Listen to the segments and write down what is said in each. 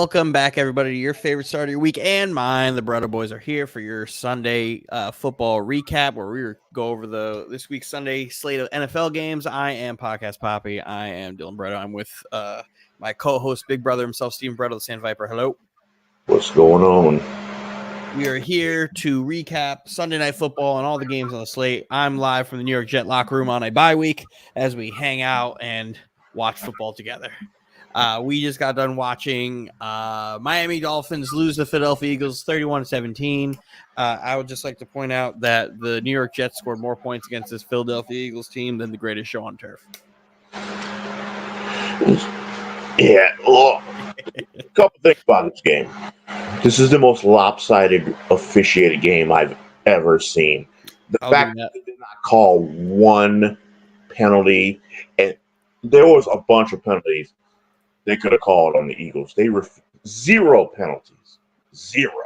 Welcome back, everybody, to your favorite start of your week and mine. The Brother Boys are here for your Sunday football recap, where we go over this week's Sunday slate of NFL games. I am Podcast Poppy. I am Dylan Brother. I'm with my co-host, Big Brother himself, Steven Brother, the Sand Viper. Hello. What's going on? We are here to recap Sunday Night Football and all the games on the slate. I'm live from the New York Jet locker room on a bye week as we hang out and watch football together. We just got done watching Miami Dolphins lose the Philadelphia Eagles 31-17. I would just like to point out that the New York Jets scored more points against this Philadelphia Eagles team than the greatest show on turf. Yeah, well, a couple things about this game. This is the most lopsided officiated game I've ever seen. The fact that they did not call one penalty, and there was a bunch of penalties they could have called on the Eagles. They were zero penalties. Zero.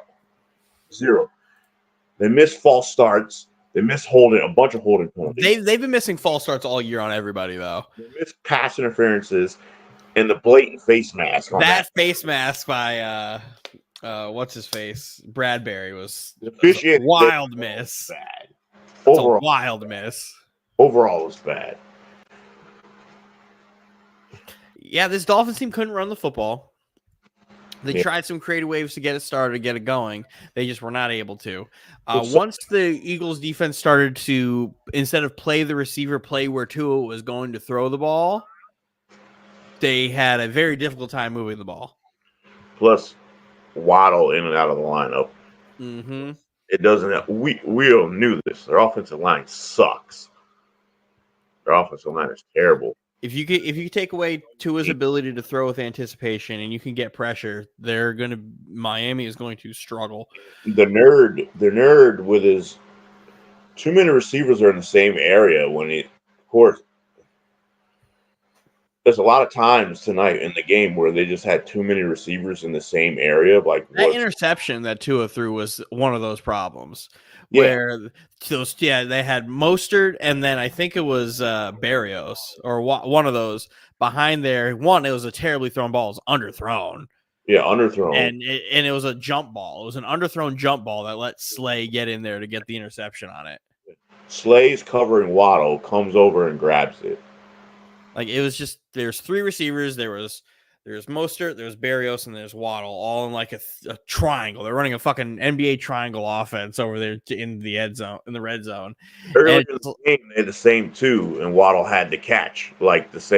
They missed false starts. They missed a bunch of holding penalties. They've been missing false starts all year on everybody, though. They missed pass interferences and the blatant face mask. That face mask by what's his face? Bradbury was a wild miss. Bad. Overall, a wild miss. Overall, it was bad. Yeah, this Dolphins team couldn't run the football. They tried some creative ways to get it started, to get it going. They just were not able to. Once the Eagles defense started to, instead of play the receiver, play where Tua was going to throw the ball, they had a very difficult time moving the ball. Plus, Waddle in and out of the lineup. Mm-hmm. It doesn't. We all knew this. Their offensive line sucks. Their offensive line is terrible. If you take away Tua's ability to throw with anticipation and you can get pressure, Miami is going to struggle. The nerd with his too many receivers are in the same area of course. There's a lot of times tonight in the game where they just had too many receivers in the same area. Like that interception that Tua threw was one of those problems. Where they had Mostert, and then I think it was Barrios or one of those behind there. One, it was a terribly thrown ball. It was underthrown. Yeah, underthrown. And it was a jump ball. It was an underthrown jump ball that let Slay get in there to get the interception on it. Slay's covering Waddle, comes over and grabs it. Like, it was just, there's three receivers. There's Mostert, there's Barrios, and there's Waddle, all in like a triangle. They're running a fucking NBA triangle offense over there in the red zone. Early in the game, they had the same two, and Waddle had to catch who's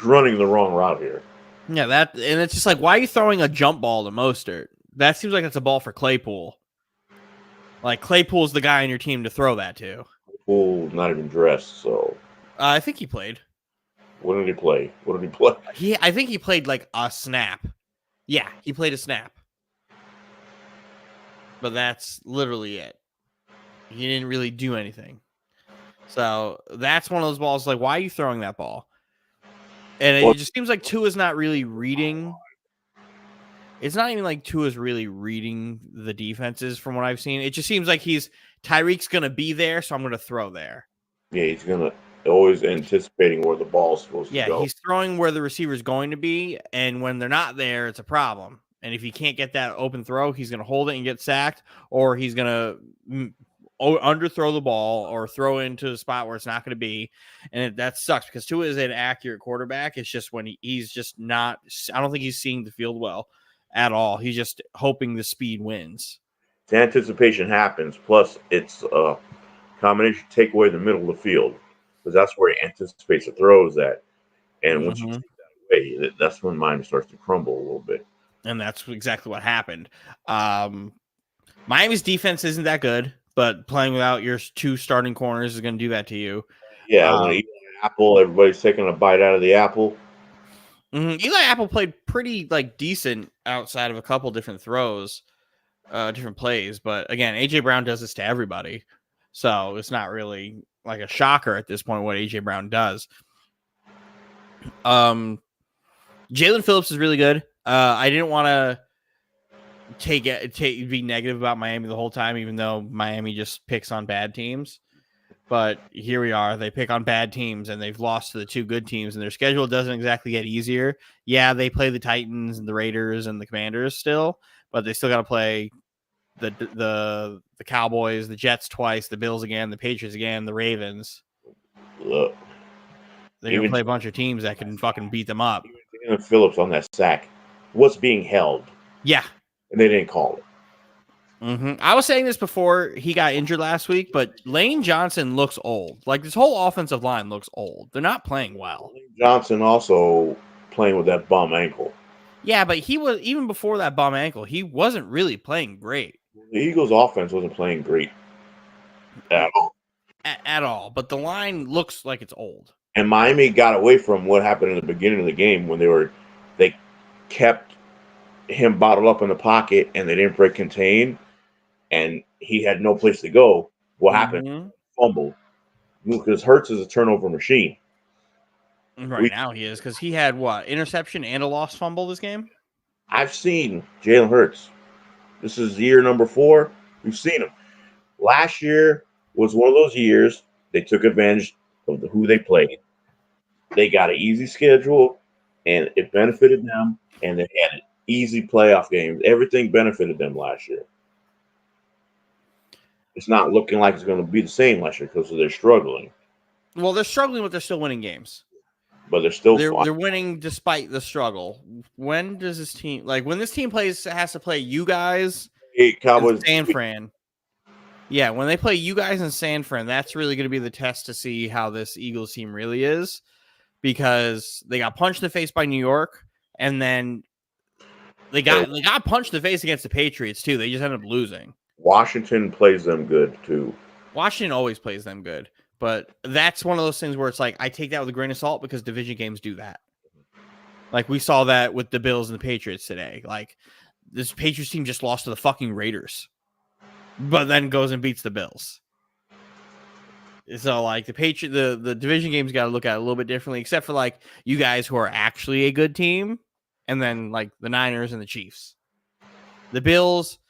running the wrong route here? Yeah, and it's just like, why are you throwing a jump ball to Mostert? That seems like it's a ball for Claypool. Like, Claypool's the guy on your team to throw that to. Claypool's not even dressed, so. I think he played. What did he play? I think he played like a snap. Yeah, he played a snap. But that's literally it. He didn't really do anything. So that's one of those balls, like, why are you throwing that ball? And it just seems like Tua's not really reading. It's not even like Tua's really reading the defenses from what I've seen. It just seems like Tyreek's going to be there, so I'm going to throw there. Yeah, he's going to. Always anticipating where the ball's supposed to go. Yeah, he's throwing where the receiver's going to be, and when they're not there, it's a problem. And if he can't get that open throw, he's going to hold it and get sacked, or he's going to underthrow the ball or throw into a spot where it's not going to be. And that sucks because Tua is an accurate quarterback. It's just when he's just not – I don't think he's seeing the field well at all. He's just hoping the speed wins. The anticipation happens, plus it's a combination take away the middle of the field. Because that's where he anticipates the throws at. And once you take that away, that's when mine starts to crumble a little bit. And that's exactly what happened. Miami's defense isn't that good, but playing without your two starting corners is going to do that to you. Yeah, when you eat an apple, everybody's taking a bite out of the apple. Eli Apple played pretty decent outside of a couple different throws, different plays. But again, A.J. Brown does this to everybody. So it's not really like a shocker at this point what A.J. Brown does. Jalen Phillips is really good. I didn't want to be negative about Miami the whole time, even though Miami just picks on bad teams. But here we are. They pick on bad teams, and they've lost to the two good teams, and their schedule doesn't exactly get easier. Yeah, they play the Titans and the Raiders and the Commanders still, but they still got to play the Cowboys, the Jets twice, the Bills again, the Patriots again, the Ravens. Look, They're going to play a bunch of teams that can fucking beat them up. Even Phillips on that sack was being held. Yeah. And they didn't call it. Mm-hmm. I was saying this before he got injured last week, but Lane Johnson looks old. Like, this whole offensive line looks old. They're not playing well. Lane Johnson also playing with that bum ankle. Yeah, but he was, even before that bum ankle, he wasn't really playing great. The Eagles' offense wasn't playing great at all. At all. But the line looks like it's old. And Miami got away from what happened in the beginning of the game when they kept him bottled up in the pocket and they didn't break contain and he had no place to go. What happened? Fumble. Because Hurts is a turnover machine. Right now he is, because he had what? Interception and a lost fumble this game? I've seen Jalen Hurts. This is year number 4. We've seen him. Last year was one of those years they took advantage of who they played. They got an easy schedule, and it benefited them, and they had easy playoff games. Everything benefited them last year. It's not looking like it's going to be the same last year because they're struggling. Well, they're struggling, but they're still winning games. But they're winning despite the struggle. When does this team, like, when this team has to play you guys, Cowboys, San Fran? Yeah, when they play you guys in San Fran, that's really going to be the test to see how this Eagles team really is, because they got punched in the face by New York, and then they got punched in the face against the Patriots too. They just ended up losing. Washington plays them good too. Washington always plays them good. But that's one of those things where it's like, I take that with a grain of salt because division games do that. Like, we saw that with the Bills and the Patriots today. Like, this Patriots team just lost to the fucking Raiders, but then goes and beats the Bills. So, like, the division games got to look at it a little bit differently, except for, like, you guys who are actually a good team, and then, like, the Niners and the Chiefs. The Bills,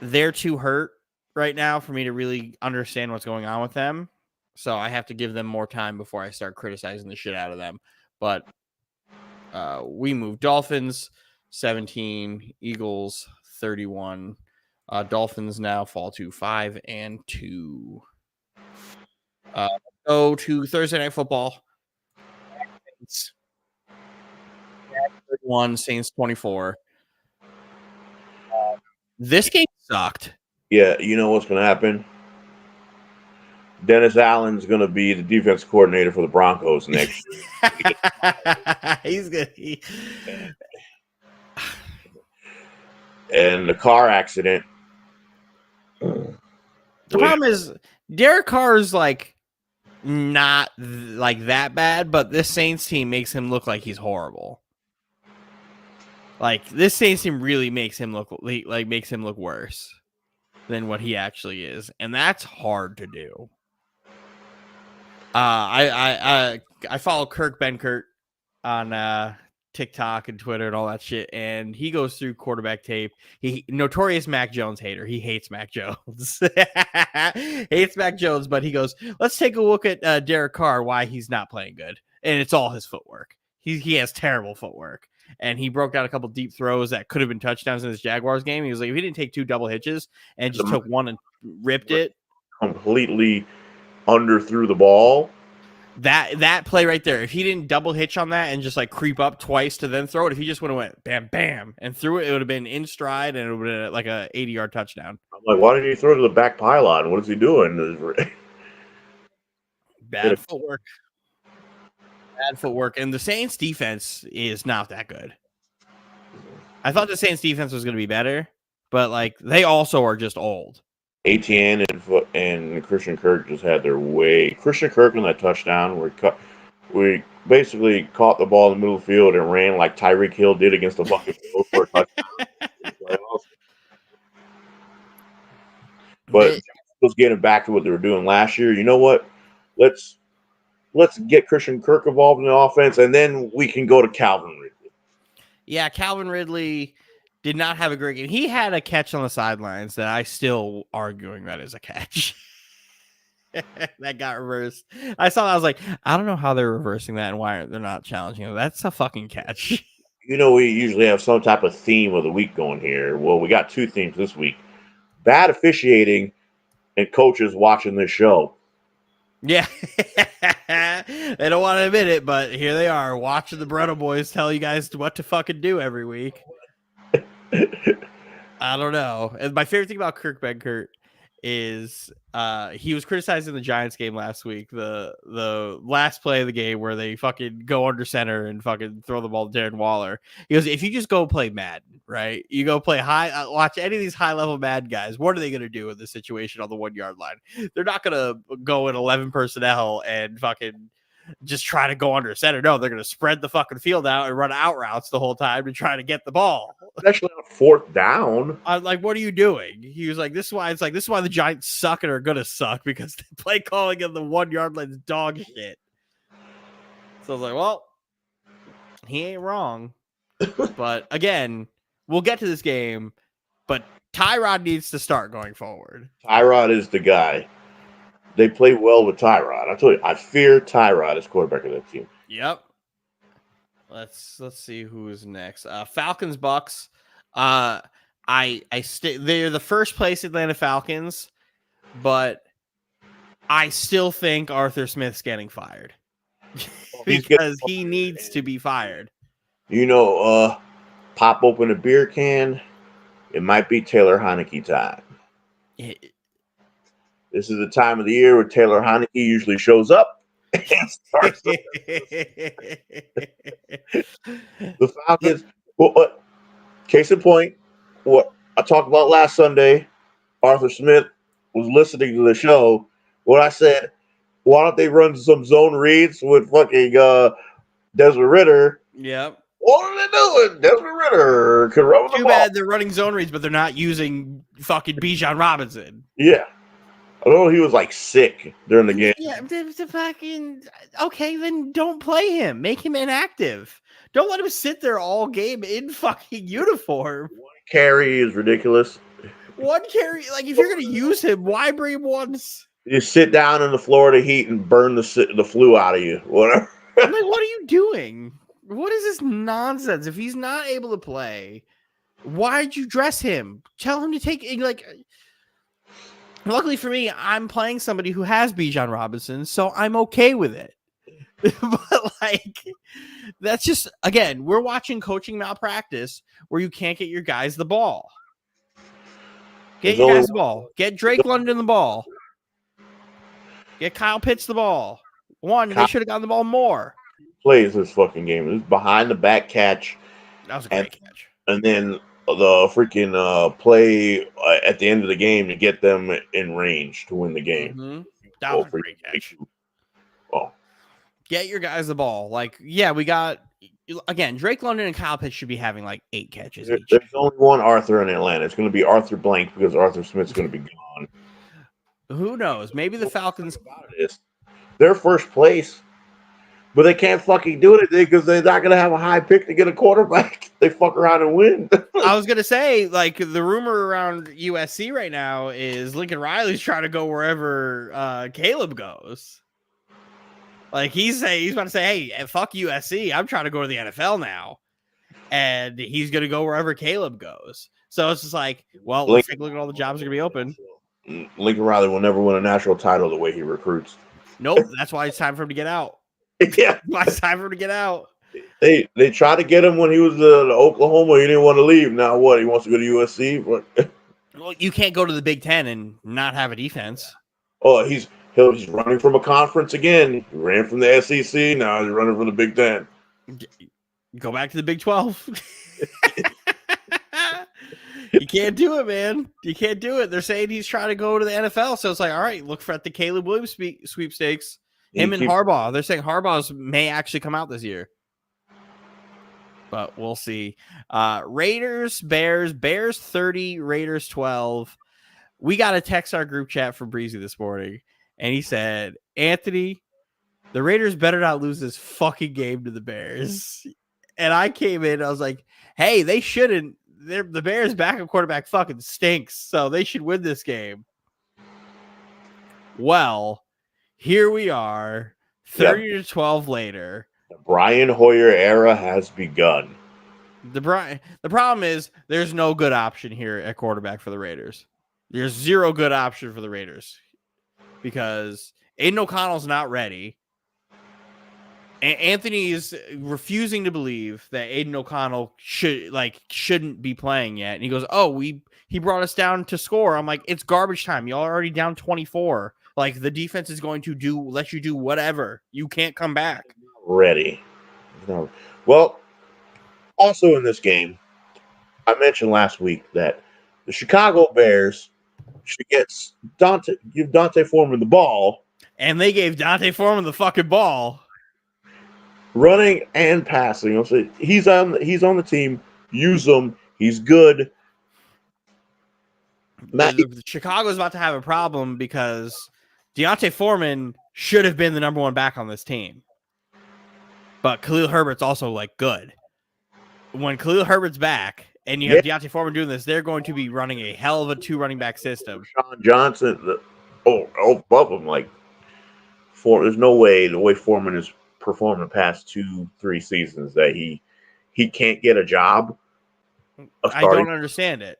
they're too hurt right now for me to really understand what's going on with them. So I have to give them more time before I start criticizing the shit out of them. But we moved Dolphins 17, Eagles 31. Dolphins now fall to 5-2. Go to Thursday Night Football. Saints 31, Saints 24. This game sucked. Yeah, you know what's going to happen? Dennis Allen's going to be the defense coordinator for the Broncos next year. He's good. And the car accident. The problem is Derek Carr is like not like that bad, but this Saints team makes him look like he's horrible. Like, this Saints team really makes him look worse than what he actually is, and that's hard to do. I follow Kirk Benkert on TikTok and Twitter and all that shit, and he goes through quarterback tape. He notorious Mac Jones hater. He hates Mac Jones. Hates Mac Jones, but he goes, let's take a look at Derek Carr, why he's not playing good, and it's all his footwork. He has terrible footwork. And he broke out a couple deep throws that could have been touchdowns in this Jaguars game. He was like, if he didn't take 2 double hitches and just took one and ripped it, completely underthrew the ball. That play right there, if he didn't double hitch on that and just like creep up twice to then throw it, if he just would have went bam, bam, and threw it, it would have been in stride and it would have been like a 80-yard touchdown. I'm like, why didn't he throw to the back pylon? What is he doing? Bad footwork. Bad footwork, and the Saints defense is not that good. I thought the Saints defense was going to be better, but like, they also are just old. Etienne and Christian Kirk just had their way. Christian Kirk on that touchdown, we basically caught the ball in the middle of the field and ran like Tyreek Hill did against the Buccaneers for a touchdown. But was getting back to what they were doing last year. You know what? Let's get Christian Kirk involved in the offense, and then we can go to Calvin Ridley. Yeah, Calvin Ridley did not have a great game. He had a catch on the sidelines that I still arguing that is a catch. That got reversed. I saw that. I was like, I don't know how they're reversing that and why they're not challenging him. That's a fucking catch. We usually have some type of theme of the week going here. Well, we got two themes this week: bad officiating and coaches watching this show. Yeah. They don't want to admit it, but here they are watching the Breno boys tell you guys what to fucking do every week. I don't know. And my favorite thing about Kirk Benkert is he was criticizing the Giants game last week, the last play of the game where they fucking go under center and fucking throw the ball to Darren Waller. He goes, if you just go play Madden, right? You go play watch any of these high level Madden guys. What are they going to do in this situation on the 1 yard line? They're not going to go in 11 personnel and fucking just try to go under center. No, they're going to spread the fucking field out and run out routes the whole time to try to get the ball. Especially on fourth down. I'm like, what are you doing? He was like, this is why the Giants suck and are going to suck because they play calling in the 1 yard line is dog shit. So I was like, well, he ain't wrong. But again, we'll get to this game, but Tyrod needs to start going forward. Tyrod is the guy. They play well with Tyrod. I told you, I fear Tyrod as quarterback of that team. Yep. Let's see who is next. Falcons Bucks. They're the first place Atlanta Falcons, but I still think Arthur Smith's getting fired because he needs to be fired. Pop open a beer can. It might be Taylor Heineke time. This is the time of the year where Taylor Heineke usually shows up and starts. The Falcons. Case in point, what I talked about last Sunday, Arthur Smith was listening to the show. What I said, why don't they run some zone reads with fucking Desmond Ritter? Yep. What are they doing? Desmond Ritter can run the ball. Too bad they're running zone reads, but they're not using fucking Bijan Robinson. Yeah. I know he was like sick during the game. Yeah, the fucking okay, then don't play him. Make him inactive. Don't let him sit there all game in fucking uniform. One carry is ridiculous. One carry, like if you're gonna use him, why bring him once? You sit down in the Florida heat and burn the flu out of you. Whatever. I'm like, what are you doing? What is this nonsense? If he's not able to play, why'd you dress him? Tell him to take like. Luckily for me, I'm playing somebody who has Bijan Robinson, so I'm okay with it. But like, that's just, again, we're watching coaching malpractice where you can't get your guys the ball. Get your guys the ball. Get Drake London the ball. Get Kyle Pitts the ball. They should have gotten the ball more. Plays this fucking game. This behind the back catch. That was a great catch. And then the freaking play at the end of the game to get them in range to win the game. Mm-hmm. That was a great catch. Oh. Get your guys the ball. Like, yeah, we got, again, Drake London and Kyle Pitts should be having like 8 catches each. There's only one Arthur in Atlanta. It's going to be Arthur Blank because Arthur Smith's going to be gone. Who knows? Maybe the Falcons. They're first place. But they can't fucking do anything because they're not going to have a high pick to get a quarterback. They fuck around and win. I was going to say, like, the rumor around USC right now is Lincoln Riley's trying to go wherever Caleb goes. Like, he's about to say, hey, fuck USC. I'm trying to go to the NFL now. And he's going to go wherever Caleb goes. So it's just like, well, let's take a look at all the jobs that are going to be open. Lincoln Riley will never win a national title the way he recruits. Nope. That's why it's time for him to get out. Yeah, it's time for him to get out. They tried to get him when he was the Oklahoma. He didn't want to leave. Now what? He wants to go to USC. Well, you can't go to the Big Ten and not have a defense. Oh, he's running from a conference again. He ran from the SEC. Now he's running from the Big Ten. Go back to the Big 12. You can't do it, man. You can't do it. They're saying he's trying to go to the NFL. So it's like, all right, look for the Caleb Williams sweepstakes. Him and Harbaugh. They're saying Harbaugh's may actually come out this year. But we'll see. Raiders, Bears 30, Raiders 12. We got a text our group chat from Breezy this morning. And he said, Anthony, the Raiders better not lose this fucking game to the Bears. And I came in, I was like, hey, they shouldn't. The Bears' backup quarterback fucking stinks. So they should win this game. Well, here we are, 30-12 later. The Brian Hoyer era has begun. The problem is there's no good option here at quarterback for the Raiders. There's zero good option for the Raiders because Aiden O'Connell's not ready. Anthony is refusing to believe that Aiden O'Connell shouldn't be playing yet. And he goes, "Oh, he brought us down to score." I'm like, "It's garbage time. Y'all already down 24. Like the defense is going to let you do whatever. You can't come back." Ready. No. Well, also in this game, I mentioned last week that the Chicago Bears should give Dante Foreman the ball. And they gave Dante Foreman the fucking ball. Running and passing. So he's on the team. Use him. He's good. Chicago's about to have a problem because Deontay Foreman should have been the number one back on this team. But Khalil Herbert's also like good. When Khalil Herbert's back and you have Deontay Foreman doing this, they're going to be running a hell of a 2 running back system. Sean Johnson, above him, there's no way the way Foreman is performing the past 2-3 seasons that he can't get a job. I don't understand it.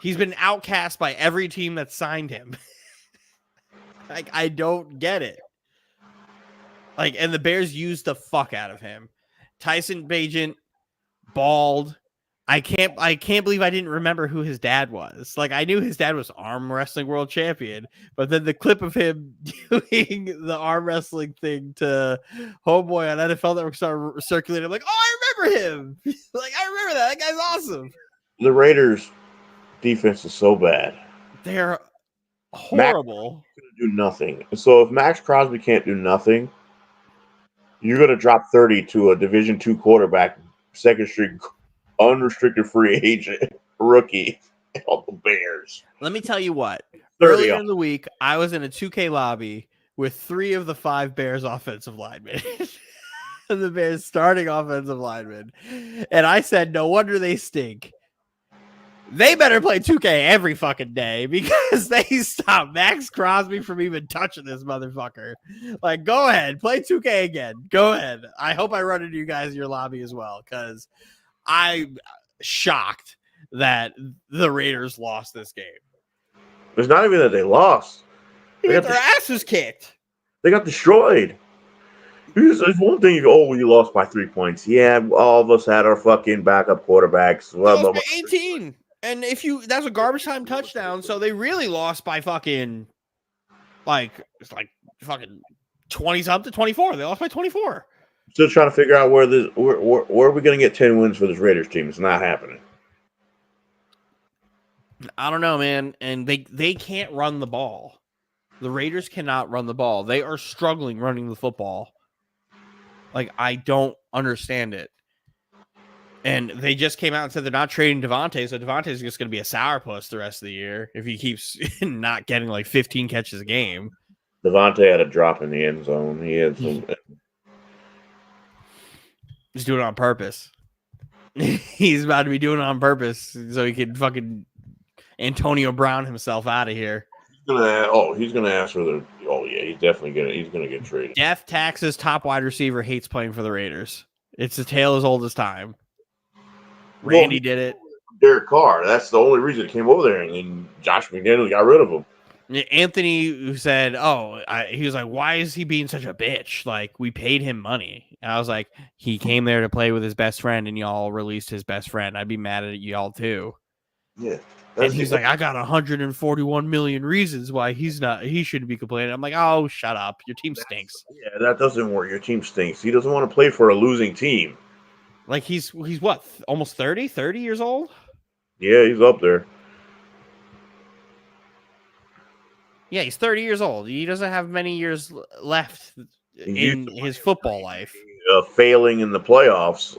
He's been outcast by every team that signed him. I don't get it. And the Bears used the fuck out of him. Tyson Bagent, bald. I can't believe I didn't remember who his dad was. I knew his dad was arm wrestling world champion, but then the clip of him doing the arm wrestling thing to Homeboy on NFL Network started circulating. I'm like, oh, I remember him. I remember that. That guy's awesome. The Raiders' defense is so bad. They're horrible. Max can do nothing. So if Max Crosby can't do nothing, you're going to drop 30 to a Division II quarterback, second string, unrestricted free agent rookie of the Bears. Let me tell you what. Earlier in the week, I was in a 2K lobby with 3 of the 5 Bears offensive linemen. The Bears starting offensive linemen. And I said, no wonder they stink. They better play 2K every fucking day because they stopped Max Crosby from even touching this motherfucker. Go ahead, play 2K again. Go ahead. I hope I run into you guys in your lobby as well because I'm shocked that the Raiders lost this game. It's not even that they lost. They got their asses kicked. They got destroyed. There's one thing you lost by 3 points. Yeah, all of us had our fucking backup quarterbacks. Well, by 18. And that's a garbage time touchdown, so they really lost by fucking fucking 20-something, 24. They lost by 24. Still trying to figure out where are we going to get 10 wins for this Raiders team? It's not happening. I don't know, man. And they can't run the ball. The Raiders cannot run the ball. They are struggling running the football. I don't understand it. And they just came out and said they're not trading Devontae, so Devontae's just going to be a sourpuss the rest of the year if he keeps not getting 15 catches a game. Devontae had a drop in the end zone. He had some. He's doing it on purpose. He's about to be doing it on purpose so he can fucking Antonio Brown himself out of here. He's gonna ask for the. Oh yeah, he's gonna get traded. Death Tax's top wide receiver hates playing for the Raiders. It's a tale as old as time. Randy did it. Derek Carr. That's the only reason it came over there, and then Josh McDaniels got rid of him. Anthony said, he was like, why is he being such a bitch? We paid him money. And I was like, he came there to play with his best friend, and y'all released his best friend. I'd be mad at y'all too. Yeah. And he's like, I got 141 million reasons why he shouldn't be complaining. I'm like, oh, shut up. Your team stinks. Yeah, that doesn't work. Your team stinks. He doesn't want to play for a losing team. He's what, almost 30 years old? Yeah, he's up there. Yeah, he's 30 years old. He doesn't have many years left in his football life. Failing in the playoffs.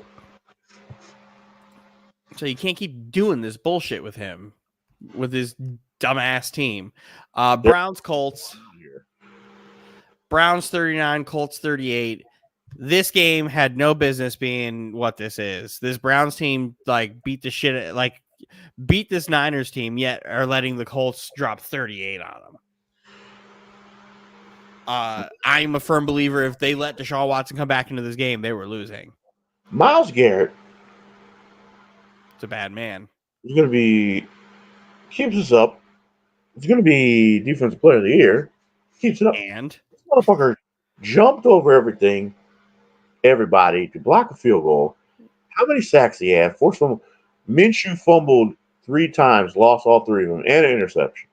So you can't keep doing this bullshit with him, with his dumbass team. Browns, Colts. Browns 39, Colts 38. This game had no business being what this is. This Browns team beat this Niners team, yet are letting the Colts drop 38 on them. I'm a firm believer if they let Deshaun Watson come back into this game, they were losing. Myles Garrett It's a bad man. is going to be keeps us up. It's going to be defensive player of the year. Keeps it up. And This motherfucker jumped over everybody to block a field goal. How many sacks he had? Forced fumble. Minshew fumbled 3 times, lost all 3 of them, and an interception.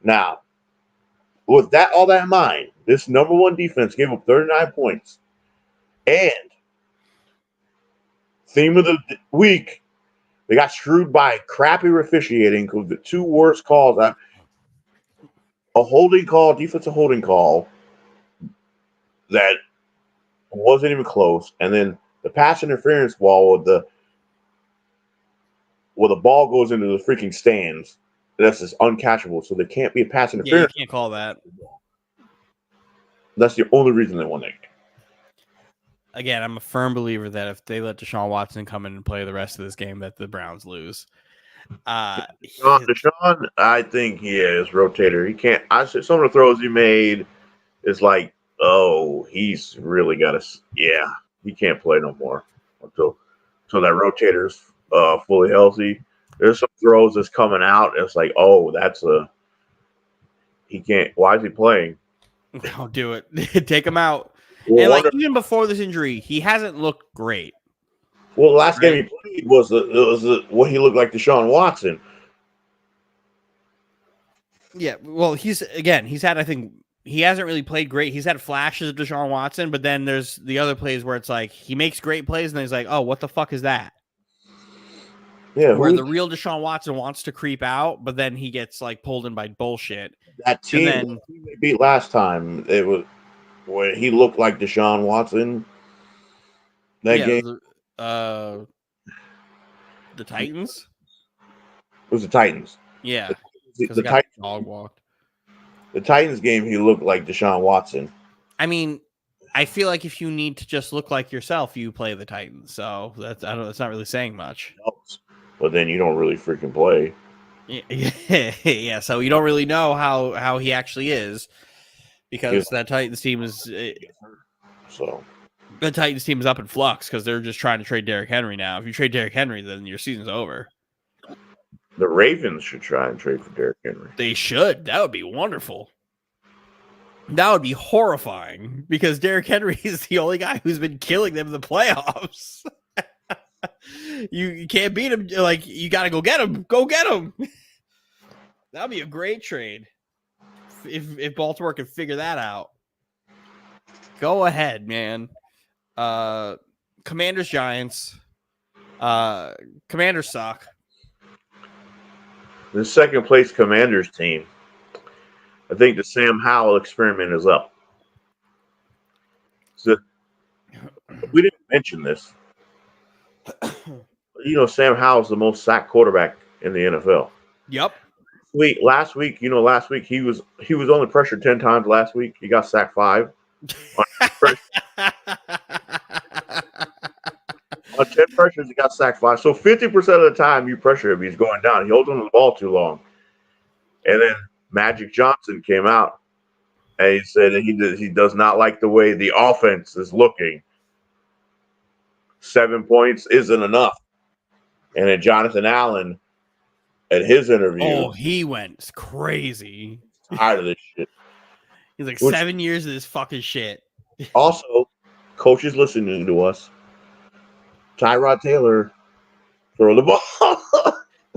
Now, with all that in mind, this number 1 defense gave up 39 points. And theme of the week, they got screwed by crappy officiating because the 2 worst calls. A holding call, defensive holding call that wasn't even close, and then the pass interference ball with the ball goes into the freaking stands. That's just uncatchable, so there can't be a pass interference. Yeah, you can't call that. That's the only reason they won that game. Again, I'm a firm believer that if they let Deshaun Watson come in and play the rest of this game, that the Browns lose. Deshaun, I think he is rotator. He can't. I said some of the throws he made is like, oh, he's really got to. Yeah, he can't play no more until that rotator's fully healthy. There's some throws that's coming out. It's like, oh, he can't. Why is he playing? Don't do it. Take him out. Well, and even before this injury, he hasn't looked great. Well, the last game he played was what he looked like Deshaun Watson. Yeah, well, he hasn't really played great. He's had flashes of Deshaun Watson, but then there's the other plays where it's like he makes great plays and then he's like, oh, what the fuck is that? Yeah, where the real Deshaun Watson wants to creep out, but then he gets like pulled in by bullshit. That team they beat last time, it was where he looked like Deshaun Watson. That game, the Titans. It was the Titans. Yeah, the Titans dog walked. The Titans game, he looked like Deshaun Watson. I mean, I feel like if you need to just look like yourself, you play the Titans. So that's not really saying much. But then you don't really freaking play. Yeah. So you don't really know how he actually is because that Titans team is. So the Titans team is up in flux because they're just trying to trade Derrick Henry now. If you trade Derrick Henry, then your season's over. The Ravens should try and trade for Derrick Henry. They should. That would be wonderful. That would be horrifying because Derrick Henry is the only guy who's been killing them in the playoffs. You can't beat him. Like, you got to go get him. Go get him. That would be a great trade if Baltimore could figure that out. Go ahead, man. Commanders, Giants. Commanders suck. The second place Commanders team. I think the Sam Howell experiment is up. So, we didn't mention this. Sam Howell's the most sacked quarterback in the NFL. Yep. Last week he was only pressured 10 times last week. He got sacked 5. On 10 pressures, he got sacked 5. So 50% of the time you pressure him, he's going down. He holds on to the ball too long. And then Magic Johnson came out and he said that he does not like the way the offense is looking. 7 points isn't enough. And then Jonathan Allen, at his interview, he went crazy. Tired of this shit. He's like 7 years of this fucking shit. Also, coaches listening to us. Tyrod Taylor, throw the ball.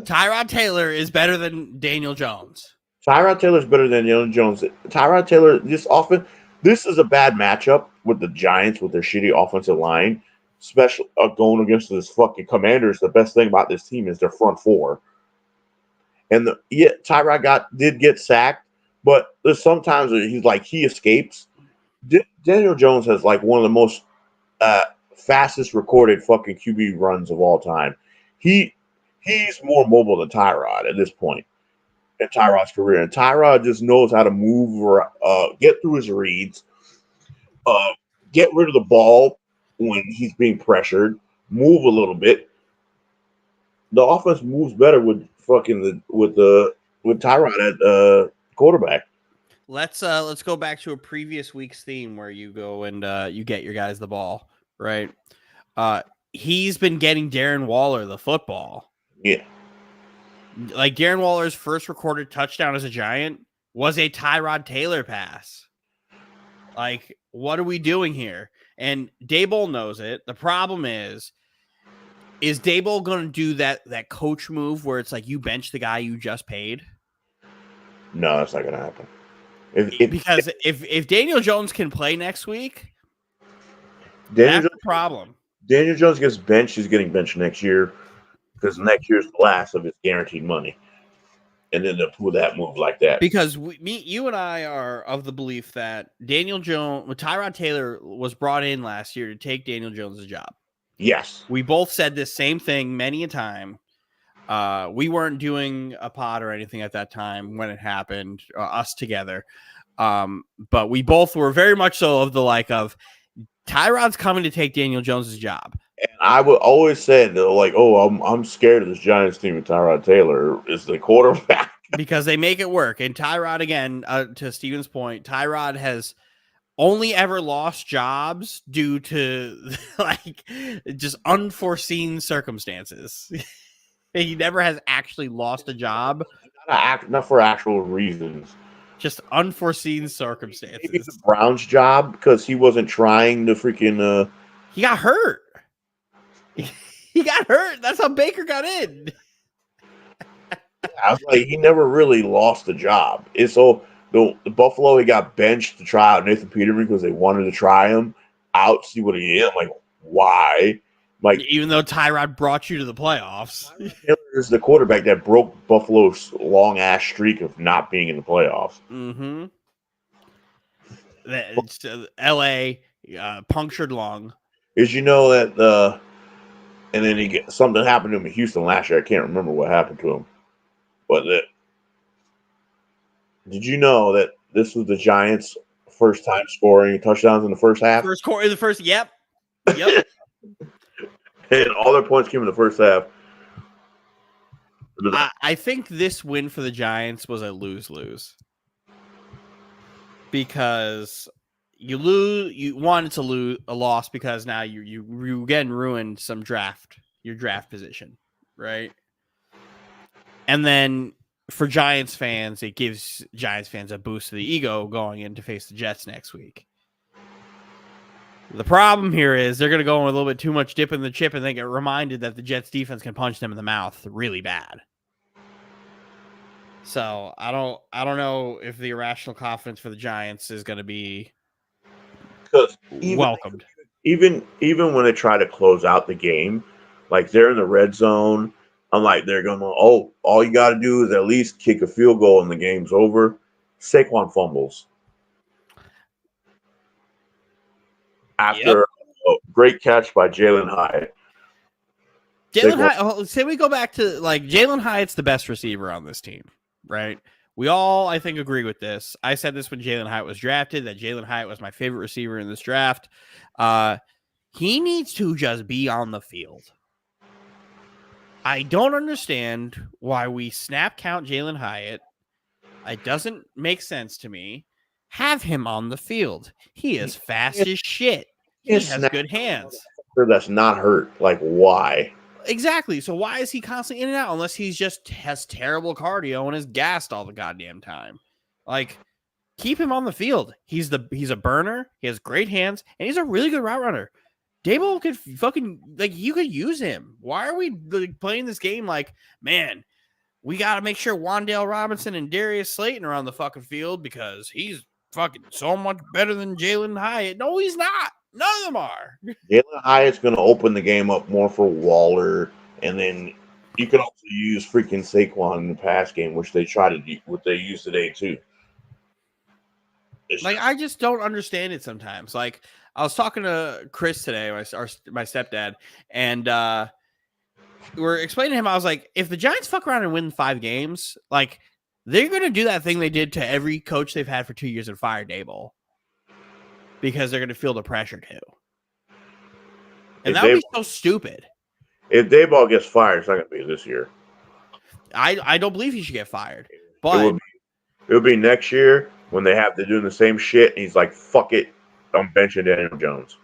Tyrod Taylor is better than Daniel Jones. Tyrod Taylor is better than Daniel Jones. Tyrod Taylor, this is a bad matchup with the Giants with their shitty offensive line. Especially going against this fucking Commanders. The best thing about this team is their front four. And Tyrod did get sacked, but there's sometimes he escapes. Daniel Jones has like one of the most fastest recorded fucking QB runs of all time. He's more mobile than Tyrod at this point in Tyrod's career. And Tyrod just knows how to move or get through his reads, get rid of the ball when he's being pressured, move a little bit. The offense moves better with Tyrod at quarterback. let's go back to a previous week's theme where you go and you get your guys the ball, right? He's been getting Darren Waller the football. Yeah. Like Darren Waller's first recorded touchdown as a Giant was a Tyrod Taylor pass. Like, what are we doing here? And Daboll knows it. The problem is Daboll going to do that coach move where it's like you bench the guy you just paid? No, that's not going to happen. Because if Daniel Jones can play next week, that's the problem. Daniel Jones gets benched. He's getting benched next year because next year's the last of his guaranteed money. And then they'll pull that move like that. Because you and I are of the belief that Tyrod Taylor was brought in last year to take Daniel Jones' job. Yes. We both said this same thing many a time. We weren't doing a pod or anything at that time when it happened, us together. But we both were very much so of the like of Tyrod's coming to take Daniel Jones' job. And I would always say that, like, I'm scared of this Giants team with Tyrod Taylor is the quarterback. Because they make it work. And Tyrod, again, to Steven's point, Tyrod has only ever lost jobs due to like just unforeseen circumstances. He never has actually lost a job. Not for actual reasons. Just unforeseen circumstances. Maybe it's the Browns' job because he wasn't trying to freaking. He got hurt. He got hurt. That's how Baker got in. I was like, he never really lost a job. And so the Buffalo, he got benched to try out Nathan Peterman because they wanted to try him out, see what he is. I'm like, why? Like, even though Tyrod brought you to the playoffs, Taylor is the quarterback that broke Buffalo's long ass streak of not being in the playoffs. Mm-hmm. L.A. Punctured lung. Is you know that and then something happened to him in Houston last year. I can't remember what happened to him, but did you know that this was the Giants' first time scoring touchdowns in the first half? Yep. And all their points came in the first half. I think this win for the Giants was a lose-lose. Because you wanted to lose a loss because now you again ruined your draft position, right? And then for Giants fans, it gives Giants fans a boost to the ego going in to face the Jets next week. The problem here is they're going to go in a little bit too much dip in the chip and they get reminded that the Jets defense can punch them in the mouth really bad. So I don't know if the irrational confidence for the Giants is going to be welcomed. Even when they try to close out the game, like they're in the red zone, I'm like, they're going, all you got to do is at least kick a field goal and the game's over. Saquon fumbles. After a great catch by Jalen Hyatt. Say we go back to like Jalen Hyatt's the best receiver on this team, right? We all, I think, agree with this. I said this when Jalen Hyatt was drafted, that Jalen Hyatt was my favorite receiver in this draft. He needs to just be on the field. I don't understand why we snap count Jalen Hyatt. It doesn't make sense to me. Have him on the field. He is fast as shit. He has good hands. That's not hurt. Like, why? Exactly. So why is he constantly in and out unless he's just has terrible cardio and is gassed all the goddamn time? Like, keep him on the field. He's a burner. He has great hands, and he's a really good route runner. Daboll could you could use him. Why are we playing this game like, man, we got to make sure Wan'Dale Robinson and Darius Slayton are on the fucking field because he's fucking so much better than Jalen Hyatt. No, he's not. None of them are. Jalen Hyatt's going to open the game up more for Waller, and then you can also use freaking Saquon in the pass game, which they try to do, what they use today too. I just don't understand it sometimes. Like, I was talking to Chris today, my stepdad, and we're explaining to him, I was like, if the Giants fuck around and win 5 games, like, they're going to do that thing they did to every coach they've had for 2 years and fire Daboll. Because they're going to feel the pressure too. And that would be so stupid. If Daboll gets fired, it's not going to be this year. I don't believe he should get fired. But it would be next year, when they have to do the same shit, and he's like, "Fuck it, I'm benching Daniel Jones."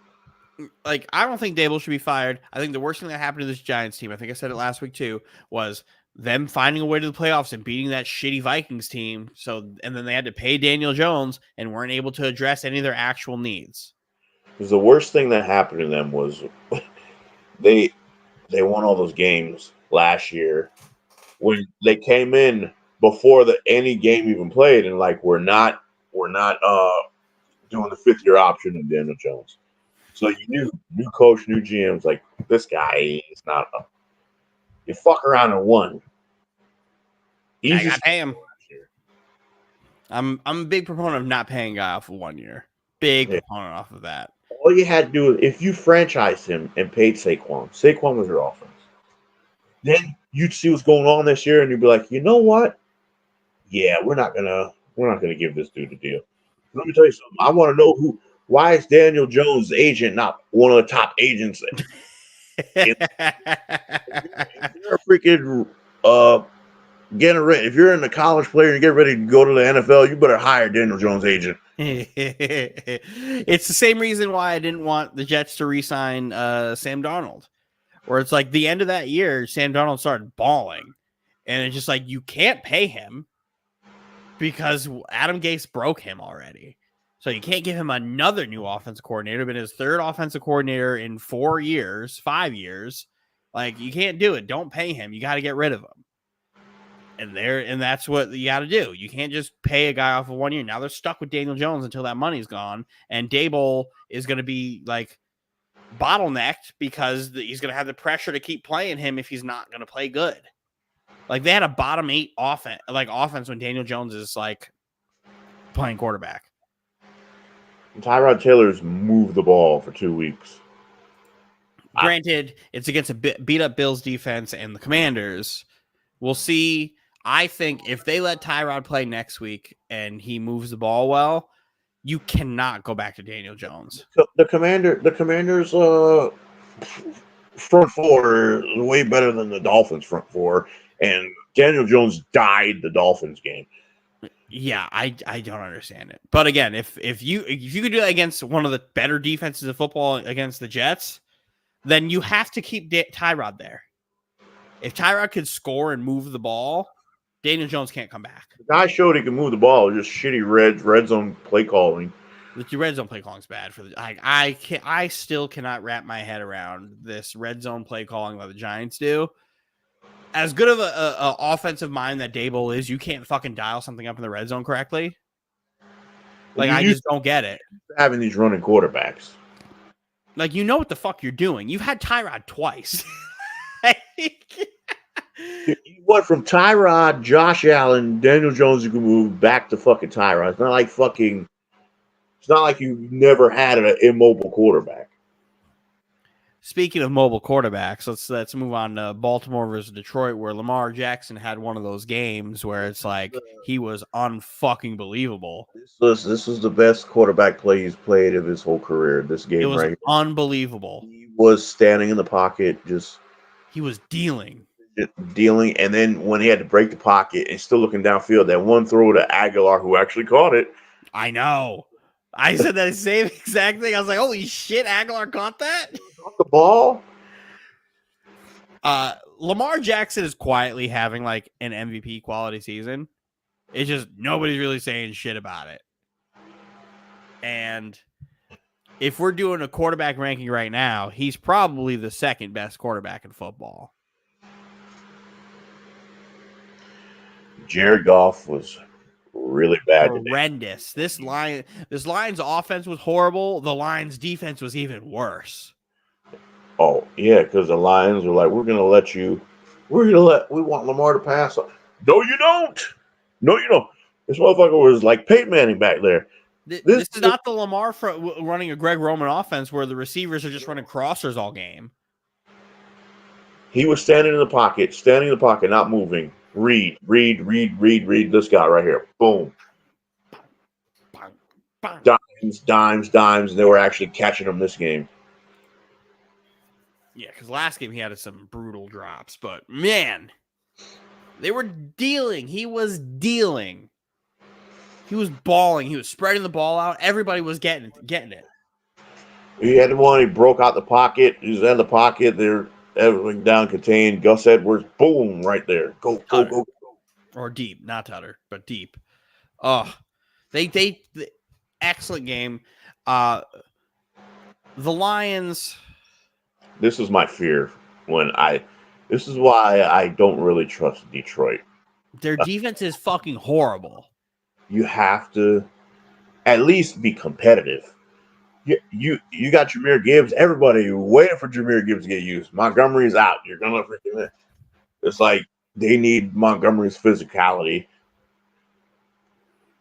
Like, I don't think Dable should be fired. I think the worst thing that happened to this Giants team, I think I said it last week too, was them finding a way to the playoffs and beating that shitty Vikings team. So, and then they had to pay Daniel Jones and weren't able to address any of their actual needs. Because the worst thing that happened to them was they won all those games last year when they came in before any game even played, and like we're not doing the 5th-year option of Daniel Jones. So you knew new coach, new GMs, like this guy is not. You fuck around and won. I got to pay him. I'm a big proponent of not paying a guy off of 1 year. Big proponent off of that. All you had to do, if you franchised him and paid Saquon was your offense. Then you'd see what's going on this year, and you'd be like, you know what? Yeah, we're not gonna give this dude a deal. Let me tell you something. I want to know why is Daniel Jones' agent not one of the top agents? If you're a freaking if you're in the college player and get ready to go to the NFL, you better hire Daniel Jones' agent. It's the same reason why I didn't want the Jets to re-sign Sam Darnold. Where it's like the end of that year, Sam Darnold started balling. And it's just like, you can't pay him because Adam Gase broke him already. So you can't give him another new offensive coordinator, but his third offensive coordinator in 5 years. Like, you can't do it. Don't pay him. You got to get rid of him. And that's what you got to do. You can't just pay a guy off of 1 year. Now they're stuck with Daniel Jones until that money's gone. And Dable is going to be like bottlenecked because he's going to have the pressure to keep playing him if he's not going to play good. Like, they had a bottom 8 offense when Daniel Jones is like playing quarterback. Tyrod Taylor's moved the ball for 2 weeks. Granted, it's against a beat up Bills defense and the Commanders. We'll see. I think if they let Tyrod play next week and he moves the ball well, you cannot go back to Daniel Jones. The Commanders front four is way better than the Dolphins front four, and Daniel Jones died the Dolphins game. Yeah, I don't understand it. But again, if you could do that against one of the better defenses of football against the Jets, then you have to keep Tyrod there. If Tyrod could score and move the ball, Daniel Jones can't come back. The guy showed he can move the ball. Just shitty red zone play calling. The red zone play calling is bad for the. I still cannot wrap my head around this red zone play calling that the Giants do. As good of a offensive mind that Dable is, you can't fucking dial something up in the red zone correctly. Like, I just don't get it. Having these running quarterbacks. Like, you know what the fuck you're doing. You've had Tyrod twice. You went from Tyrod, Josh Allen, Daniel Jones, you can move back to fucking Tyrod. It's not like you've never had an immobile quarterback. Speaking of mobile quarterbacks, let's move on to Baltimore versus Detroit, where Lamar Jackson had one of those games where it's like he was unfucking believable. This was the best quarterback play he's played of his whole career. This game, it was right here. Unbelievable. He was standing in the pocket, he was dealing, and then when he had to break the pocket and still looking downfield, that one throw to Aguilar, who actually caught it. I know. I said that same exact thing. I was like, holy shit, Aguilar caught that? Caught the ball? Lamar Jackson is quietly having like an MVP quality season. It's just nobody's really saying shit about it. And if we're doing a quarterback ranking right now, he's probably the second best quarterback in football. Jared Goff was really bad. Horrendous. This Lions offense was horrible. The Lions defense was even worse. Oh yeah, because the Lions were like, we want Lamar to pass. No, you don't. No, you don't. This motherfucker was like Peyton Manning back there. This is not the Lamar running a Greg Roman offense where the receivers are just running crossers all game. He was standing in the pocket, not moving. Read this guy right here. Boom. Dimes, and they were actually catching him this game. Yeah, because last game he had some brutal drops, but man, they were dealing. He was dealing. He was balling. He was spreading the ball out. Everybody was getting it. He had one. He broke out the pocket. He was in the pocket. There, everything down contained. Gus Edwards, boom, right there. Go. Or deep, not Tutter, but deep. Oh, they excellent game. The Lions. This is my fear this is why I don't really trust Detroit. Their defense is fucking horrible. You have to at least be competitive. You got Jahmyr Gibbs. Everybody waiting for Jahmyr Gibbs to get used. Montgomery's out. You're gonna freaking. It's like they need Montgomery's physicality.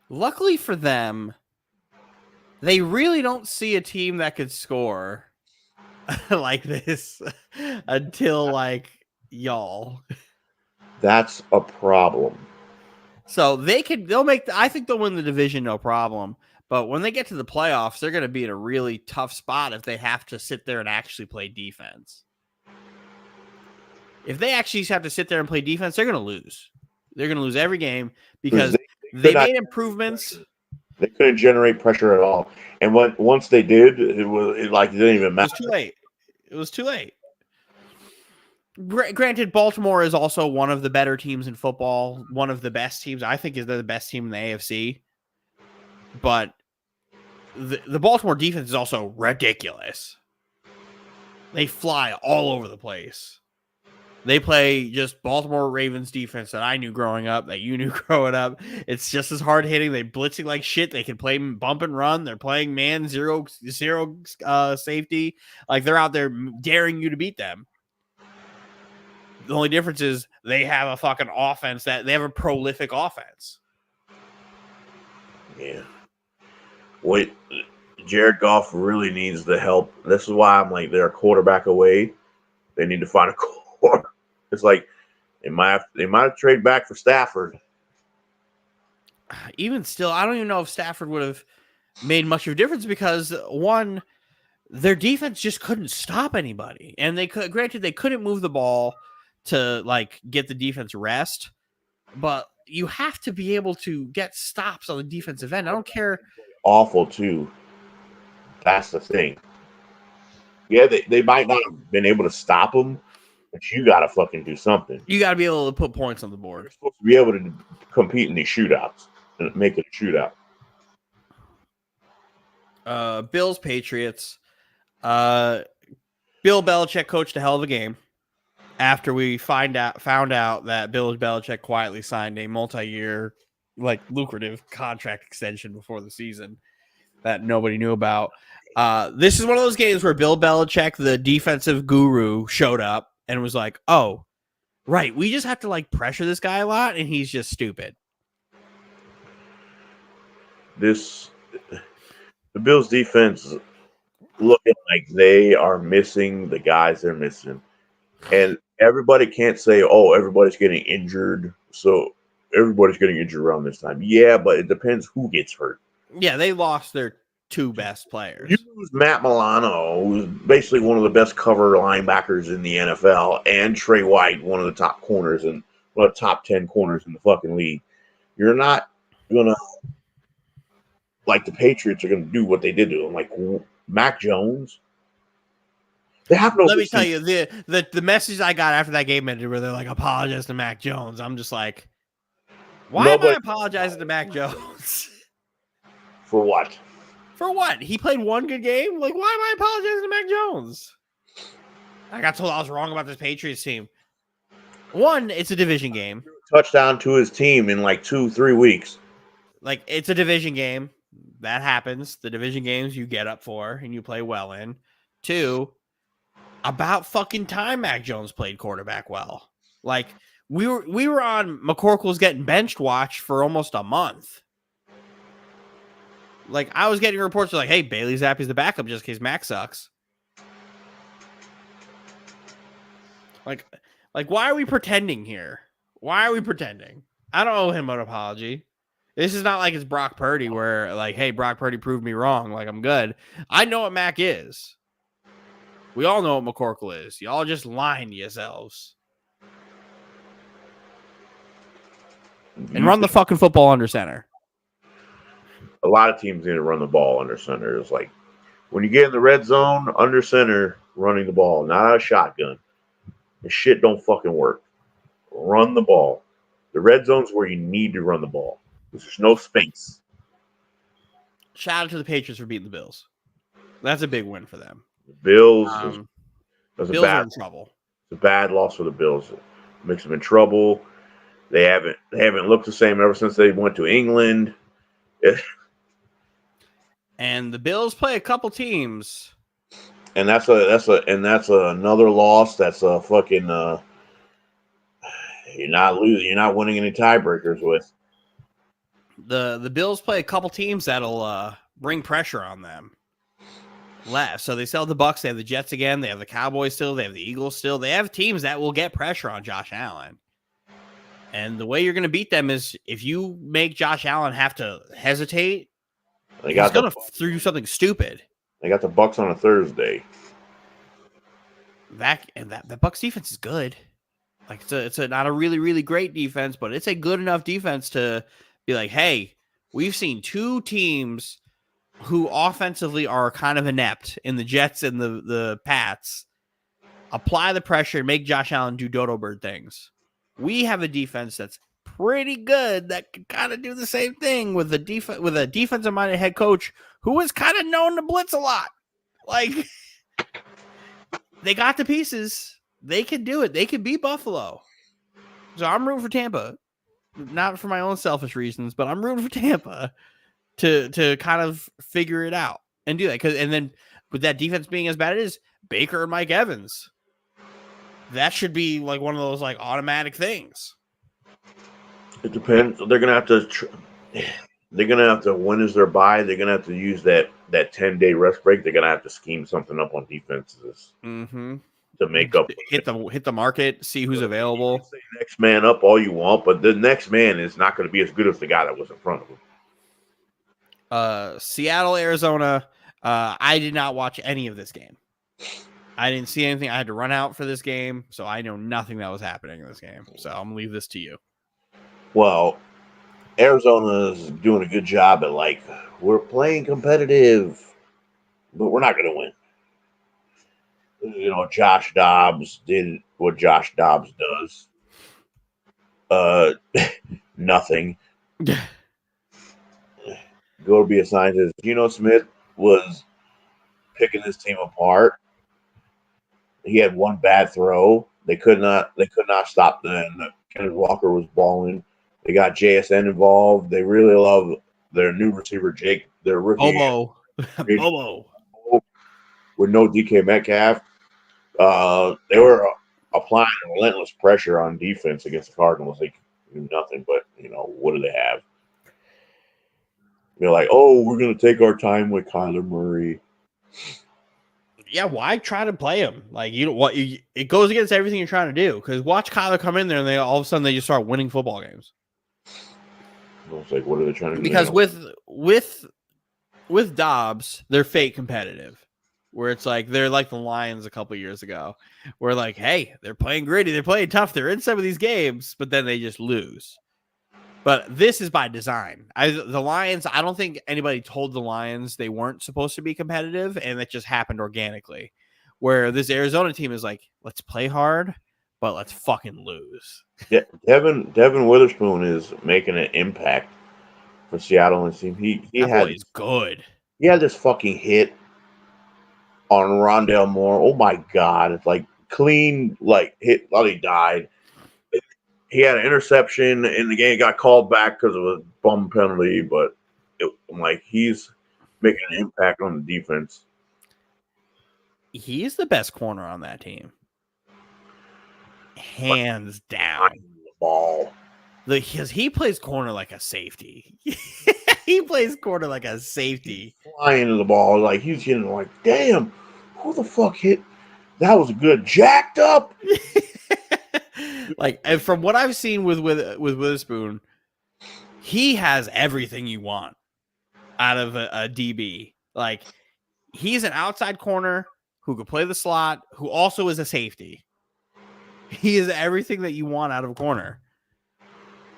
Luckily for them, they really don't see a team that could score like this until like y'all. That's a problem. So I think they'll win the division, no problem. But when they get to the playoffs, they're going to be in a really tough spot if they have to sit there and actually play defense. If they actually have to sit there and play defense, they're going to lose. They're going to lose every game because they made improvements. They couldn't generate pressure at all. And once they did, it didn't even matter. It was too late. Granted, Baltimore is also one of the better teams in football. One of the best teams. I think is the best team in the AFC. But the Baltimore defense is also ridiculous. They fly all over the place. They play just Baltimore Ravens defense that I knew growing up, that you knew growing up. It's just as hard hitting. They blitzing like shit. They can play bump and run. They're playing man zero safety. Like they're out there daring you to beat them. The only difference is they have a fucking offense they have a prolific offense. Yeah. Wait, Jared Goff really needs the help. This is why I'm like they're a quarterback away. They need to find a quarterback. It's like they might have traded back for Stafford. Even still, I don't even know if Stafford would have made much of a difference because one, their defense just couldn't stop anybody, and they couldn't move the ball to like get the defense rest, but you have to be able to get stops on the defensive end. I don't care. Awful too. That's the thing. Yeah, they might not have been able to stop them, but you got to fucking do something. You got to be able to put points on the board. You're supposed to be able to compete in these shootouts and make it a shootout. Bills, Patriots. Bill Belichick coached a hell of a game after we found out that Bill Belichick quietly signed a multi-year, like lucrative contract extension before the season that nobody knew about. This is one of those games where Bill Belichick, the defensive guru, showed up and was like, oh, right, we just have to like pressure this guy a lot and he's just stupid. The Bills defense looking like they are missing the guys they're missing. And everybody can't say, oh, everybody's getting injured. So everybody's getting injured around this time. Yeah, but it depends who gets hurt. Yeah, they lost their two best players. You lose Matt Milano, who's basically one of the best cover linebackers in the NFL, and Trey White, one of the top corners and one of the top 10 corners in the fucking league. You're not going to, like the Patriots are going to do what they did to him. Like Mac Jones. They have no. Let me tell you, the message I got after that game ended where they're like, apologize to Mac Jones. I'm just like, why am I apologizing to Mac Jones? For what? For what? He played one good game? Like, why am I apologizing to Mac Jones? I got told I was wrong about this Patriots team. One, it's a division game. Touchdown to his team in like 2-3 weeks. Like, it's a division game. That happens. The division games you get up for and you play well in. Two, about fucking time Mac Jones played quarterback well. Like, we were on McCorkle's getting benched watch for almost a month. Like, I was getting reports like, hey, Bailey Zappi's the backup just in case Mac sucks. Like, why are we pretending here? Why are we pretending? I don't owe him an apology. This is not like it's Brock Purdy where, like, hey, Brock Purdy proved me wrong. Like, I'm good. I know what Mac is. We all know what McCorkle is. Y'all just lying to yourselves. And run the fucking football under center. a lot of teams need to run the ball under center. It's like when you get in the red zone, under center, running the ball, not out of shotgun. The shit don't fucking work. Run the ball. The red zone's where you need to run the ball. There's no space. Shout out to the Patriots for beating the Bills. That's a big win for them. The Bills, Bills are in trouble. It's a bad loss for the Bills. It makes them in trouble. They haven't looked the same ever since they went to England. And the Bills play a couple teams. And that's another loss. That's a fucking you're not losing. You're not winning any tiebreakers with. The Bills play a couple teams that'll bring pressure on them. Left. So they still have the Bucks, they have the Jets again, they have the Cowboys still, they have the Eagles still. They have teams that will get pressure on Josh Allen. And the way you're going to beat them is if you make Josh Allen have to hesitate, he's going to do something stupid. They got the Bucks on a Thursday. That Bucks defense is good. Like it's not a really, really great defense, but it's a good enough defense to be like, hey, we've seen two teams who offensively are kind of inept in the Jets and the Pats. Apply the pressure and make Josh Allen do dodo bird things. We have a defense that's pretty good that can kind of do the same thing with a defensive minded head coach who is kind of known to blitz a lot. Like they got the pieces. They can do it. They can beat Buffalo. So I'm rooting for Tampa. Not for my own selfish reasons, but I'm rooting for Tampa to kind of figure it out and do that. And then with that defense being as bad as it is, Baker and Mike Evans, that should be like one of those like automatic things. It depends. They're gonna have to. They're gonna have to. When is their bye? They're gonna have to use that 10-day rest break. They're gonna have to scheme something up on defenses to make up. Hit the market. See who's available. You can say next man up all you want, but the next man is not going to be as good as the guy that was in front of him. Seattle, Arizona. I did not watch any of this game. I didn't see anything. I had to run out for this game, so I know nothing that was happening in this game. So I'm gonna leave this to you. Well, Arizona is doing a good job at we're playing competitive, but we're not going to win. You know, Josh Dobbs did what Josh Dobbs does. Nothing. Go to be a scientist. Geno Smith was picking his team apart. He had one bad throw. They could not stop them. Kenneth Walker was balling. They got JSN involved. They really love their new receiver, Jake. Their rookie. Bobo. With no DK Metcalf. They were applying relentless pressure on defense against the Cardinals. They do nothing but, what do they have? They're like, oh, we're going to take our time with Kyler Murray. Yeah, why try to play him? Like, it goes against everything you're trying to do. Because watch Kyler come in there and all of a sudden they just start winning football games. It's like, what are they trying to do? Because with Dobbs, they're fake competitive. Where it's like they're like the Lions a couple years ago. Where like, hey, they're playing gritty, they're playing tough, they're in some of these games, but then they just lose. But this is by design. The Lions, I don't think anybody told the Lions they weren't supposed to be competitive, and it just happened organically. Where this Arizona team is like, let's play hard, but let's fucking lose. Yeah, Devin Witherspoon is making an impact for Seattle and team. He's good. He had this fucking hit on Rondale Moore. Oh my god, it's like clean hit while he died. He had an interception in the game. Got called back because of a bum penalty, but he's making an impact on the defense. He's the best corner on that team, hands down. The ball, because he plays corner like a safety. He plays corner like a safety, flying to the ball he's getting damn, who the fuck hit? That was good, jacked up. And from what I've seen with Witherspoon, he has everything you want out of a DB. He's an outside corner who could play the slot, who also is a safety. He is everything that you want out of a corner.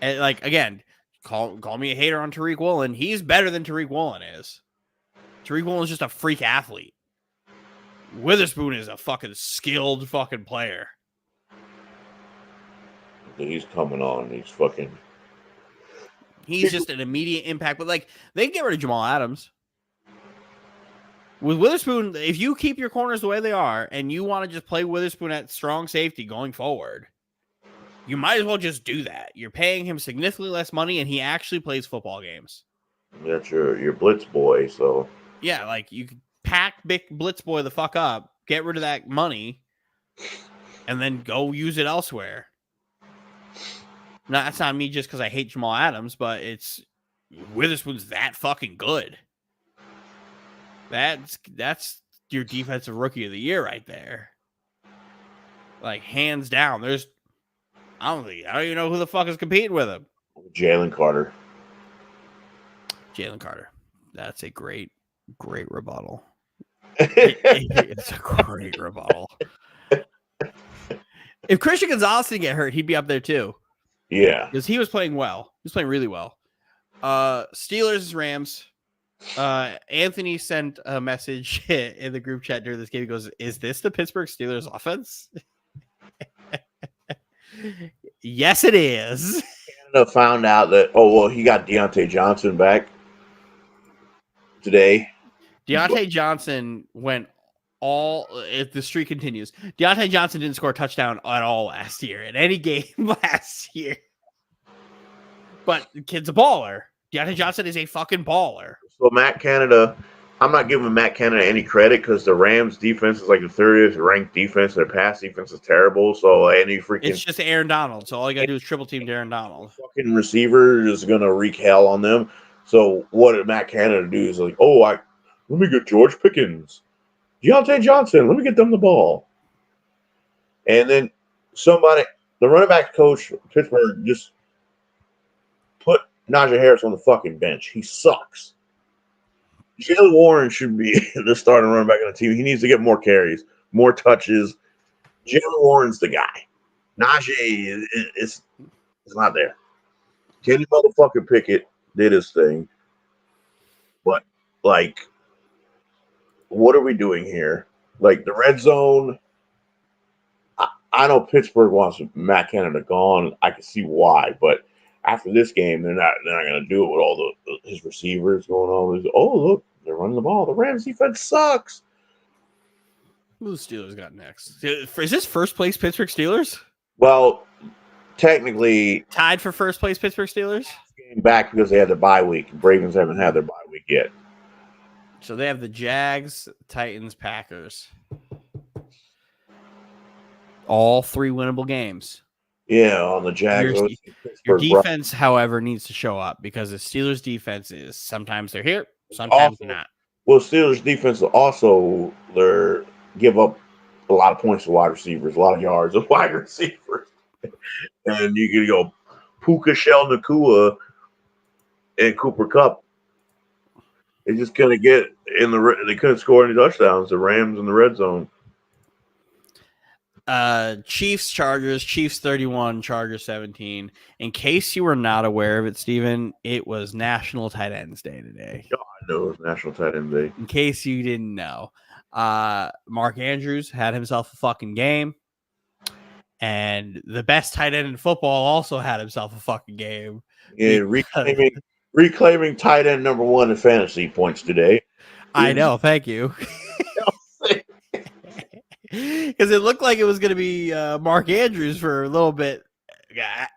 And again, call me a hater on Tariq Woolen. He's better than Tariq Woolen is. Tariq Woolen is just a freak athlete. Witherspoon is a fucking skilled fucking player. He's coming on. He's just an immediate impact. But like, they can get rid of Jamal Adams. With Witherspoon, if you keep your corners the way they are and you want to just play Witherspoon at strong safety going forward, you might as well just do that. You're paying him significantly less money, and he actually plays football games. That's your blitz boy. So yeah, like you can pack big blitz boy the fuck up, get rid of that money, and then go use it elsewhere. Now, that's not me just because I hate Jamal Adams, but it's Witherspoon's that fucking good. That's your defensive rookie of the year right there. Like, hands down. I don't even know who the fuck is competing with him. Jalen Carter. That's a great rebuttal. It's a great rebuttal. If Christian Gonzalez didn't get hurt, he'd be up there too. Yeah. Because he was playing well. He was playing really well. Steelers, Rams. Anthony sent a message in the group chat during this game. He goes, "Is this the Pittsburgh Steelers offense?" Yes, it is. Canada found out that, he got Deontay Johnson back today. Deontay Johnson went if the streak continues. Deontay Johnson didn't score a touchdown at all last year in any game last year. But the kid's a baller. Deontay Johnson is a fucking baller. So Matt Canada, I'm not giving Matt Canada any credit because the Rams defense is like the 30th ranked defense. Their pass defense is terrible. So it's just Aaron Donald. So all you gotta do is triple team Aaron Donald. Fucking receiver is gonna wreak hell on them. So what did Matt Canada do? Is like, let me get George Pickens, Deontay Johnson. Let me get them the ball. And then the running back coach Pittsburgh just put Najee Harris on the fucking bench. He sucks. Jalen Warren should be the starting running back on the team. He needs to get more carries, more touches. Jalen Warren's the guy. Najee is not there. Kenny motherfucking Pickett did his thing. But, like, what are we doing here? Like, the red zone, I know Pittsburgh wants Matt Canada gone. I can see why, but after this game, they're not going to do it with all his receivers going on. Look, they're running the ball. The Rams defense sucks. Who the Steelers got next? Is this first place Pittsburgh Steelers? Well, technically tied for first place Pittsburgh Steelers. Game back because they had their bye week. Ravens haven't had their bye week yet. So they have the Jags, Titans, Packers. All 3 winnable games. Yeah, on the Jags. Your defense, however, needs to show up because the Steelers' defense is sometimes they're here, sometimes they're not. Well, Steelers' defense also give up a lot of points to wide receivers, a lot of yards of wide receivers. And you can go Puka Shell Nakua and Cooper Kupp. They just couldn't get they couldn't score any touchdowns, the Rams in the red zone. Chiefs, Chargers, Chiefs 31, Chargers 17. In case you were not aware of it, Steven, it was National Tight Ends Day today. Oh, I know it was National Tight End Day. In case you didn't know. Mark Andrews had himself a fucking game. And the best tight end in football also had himself a fucking game. Yeah, reclaiming tight end number 1 in fantasy points today. I know, thank you. Because it looked like it was going to be Mark Andrews for a little bit.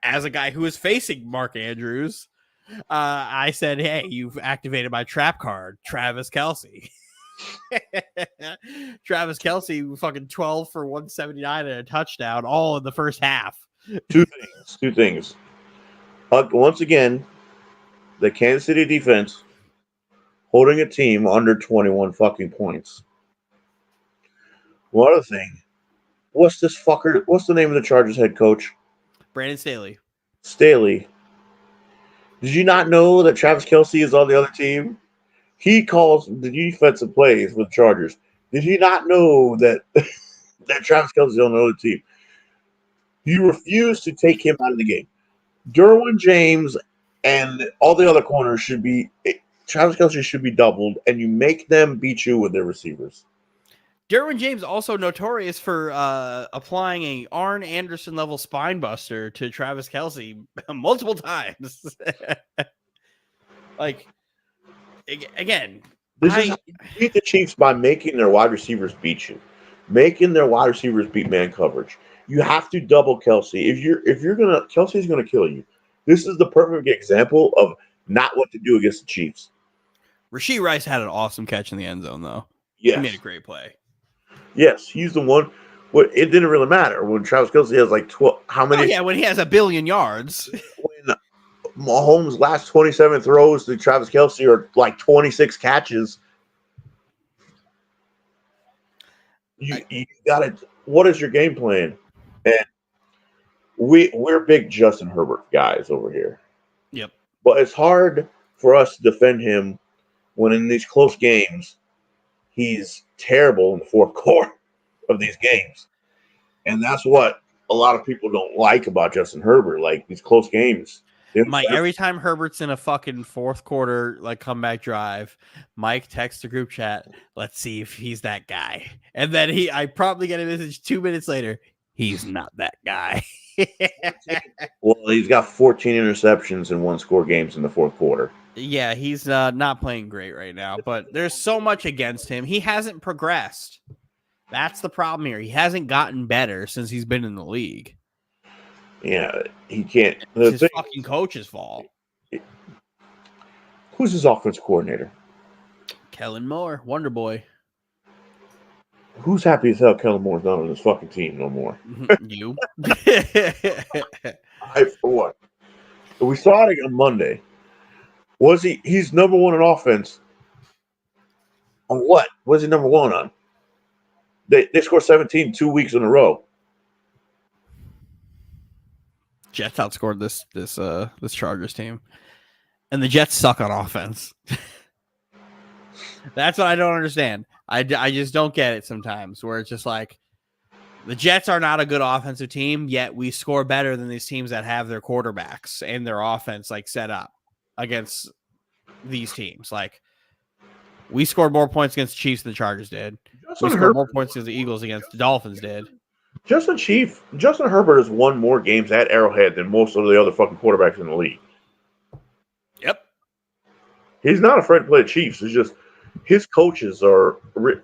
As a guy who is facing Mark Andrews, I said, "Hey, you've activated my trap card, Travis Kelce." Travis Kelce, fucking 12 for 179 and a touchdown, all in the first half. Two things. Once again, the Kansas City defense holding a team under 21 fucking points. One other thing. What's the name of the Chargers head coach? Brandon Staley. Did you not know that Travis Kelce is on the other team? He calls the defensive plays with the Chargers. Did you not know that Travis Kelce is on the other team? You refuse to take him out of the game. Derwin James and all the other corners should be Travis Kelce should be doubled, and you make them beat you with their receivers. Derwin James also notorious for applying a Arn Anderson level spine buster to Travis Kelce multiple times. Like, again, This is how you beat the Chiefs by making their wide receivers beat you, making their wide receivers beat man coverage. You have to double Kelce. If you're gonna Kelsey's gonna kill you. This is the perfect example of not what to do against the Chiefs. Rashee Rice had an awesome catch in the end zone, though. Yes. He made a great play. Yes, he's the one. What it didn't really matter when Travis Kelce has like 12. How many? Oh, yeah, when he has 1 billion yards. When Mahomes' last 27 throws to Travis Kelce are like 26 catches. You gotta. What is your game plan? And we're big Justin Herbert guys over here. Yep. But it's hard for us to defend him when in these close games he's terrible in the fourth quarter of these games. And that's what a lot of people don't like about Justin Herbert. Like these close games. Mike, every time Herbert's in a fucking fourth quarter like comeback drive, Mike texts the group chat, let's see if he's that guy. And then I probably get a message 2 minutes later, he's not that guy. Well, he's got 14 interceptions in one-score games in the fourth quarter. Yeah, he's not playing great right now, but there's so much against him. He hasn't progressed. That's the problem here. He hasn't gotten better since he's been in the league. Yeah, he can't. It's his fucking coach's fault. Who's his offensive coordinator? Kellen Moore, Wonder Boy. Who's happy as hell Kellen Moore's not on his fucking team no more? You. For what? We saw it on Monday. Was he's number one in offense? On what? What is he number one on? They scored 17 2 weeks in a row. Jets outscored this Chargers team, and the Jets suck on offense. That's what I don't understand. I just don't get it sometimes, where it's just like the Jets are not a good offensive team, yet we score better than these teams that have their quarterbacks and their offense like set up against these teams. Like we scored more points against the Chiefs than the Chargers did. We scored more points against the Eagles against the Dolphins did. Justin Herbert has won more games at Arrowhead than most of the other fucking quarterbacks in the league. Yep. He's not afraid to play the Chiefs. It's just his coaches are really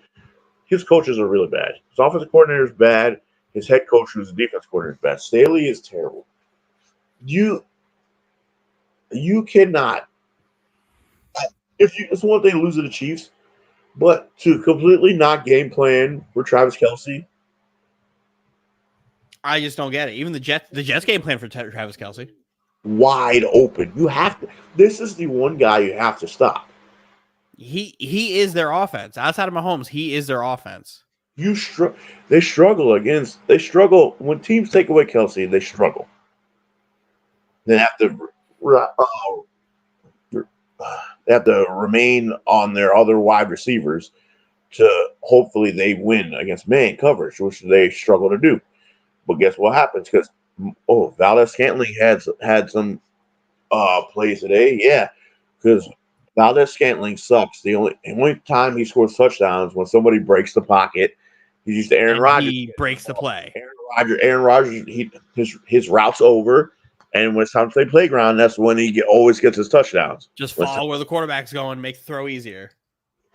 bad. His offensive coordinator is bad. His head coach, who's the defense coordinator, is bad. Staley is terrible. You cannot. It's one thing to lose to the Chiefs, but to completely not game plan for Travis Kelce. I just don't get it. Even the Jets game plan for Travis Kelce. Wide open. You have to. This is the one guy you have to stop. He is their offense. Outside of Mahomes, he is their offense. They struggle when teams take away Kelce. They struggle. They have to remain on their other wide receivers to hopefully they win against man coverage, which they struggle to do. But guess what happens? Because Valdez-Scantling had some plays today. Yeah, because Valdez-Scantling sucks. The only time he scores touchdowns when somebody breaks the pocket. He's used to Aaron Rodgers. He breaks the play. Aaron Rodgers. His route's over, and when it's time to play playground, that's when he always gets his touchdowns. Just follow where the quarterback's going, make the throw easier.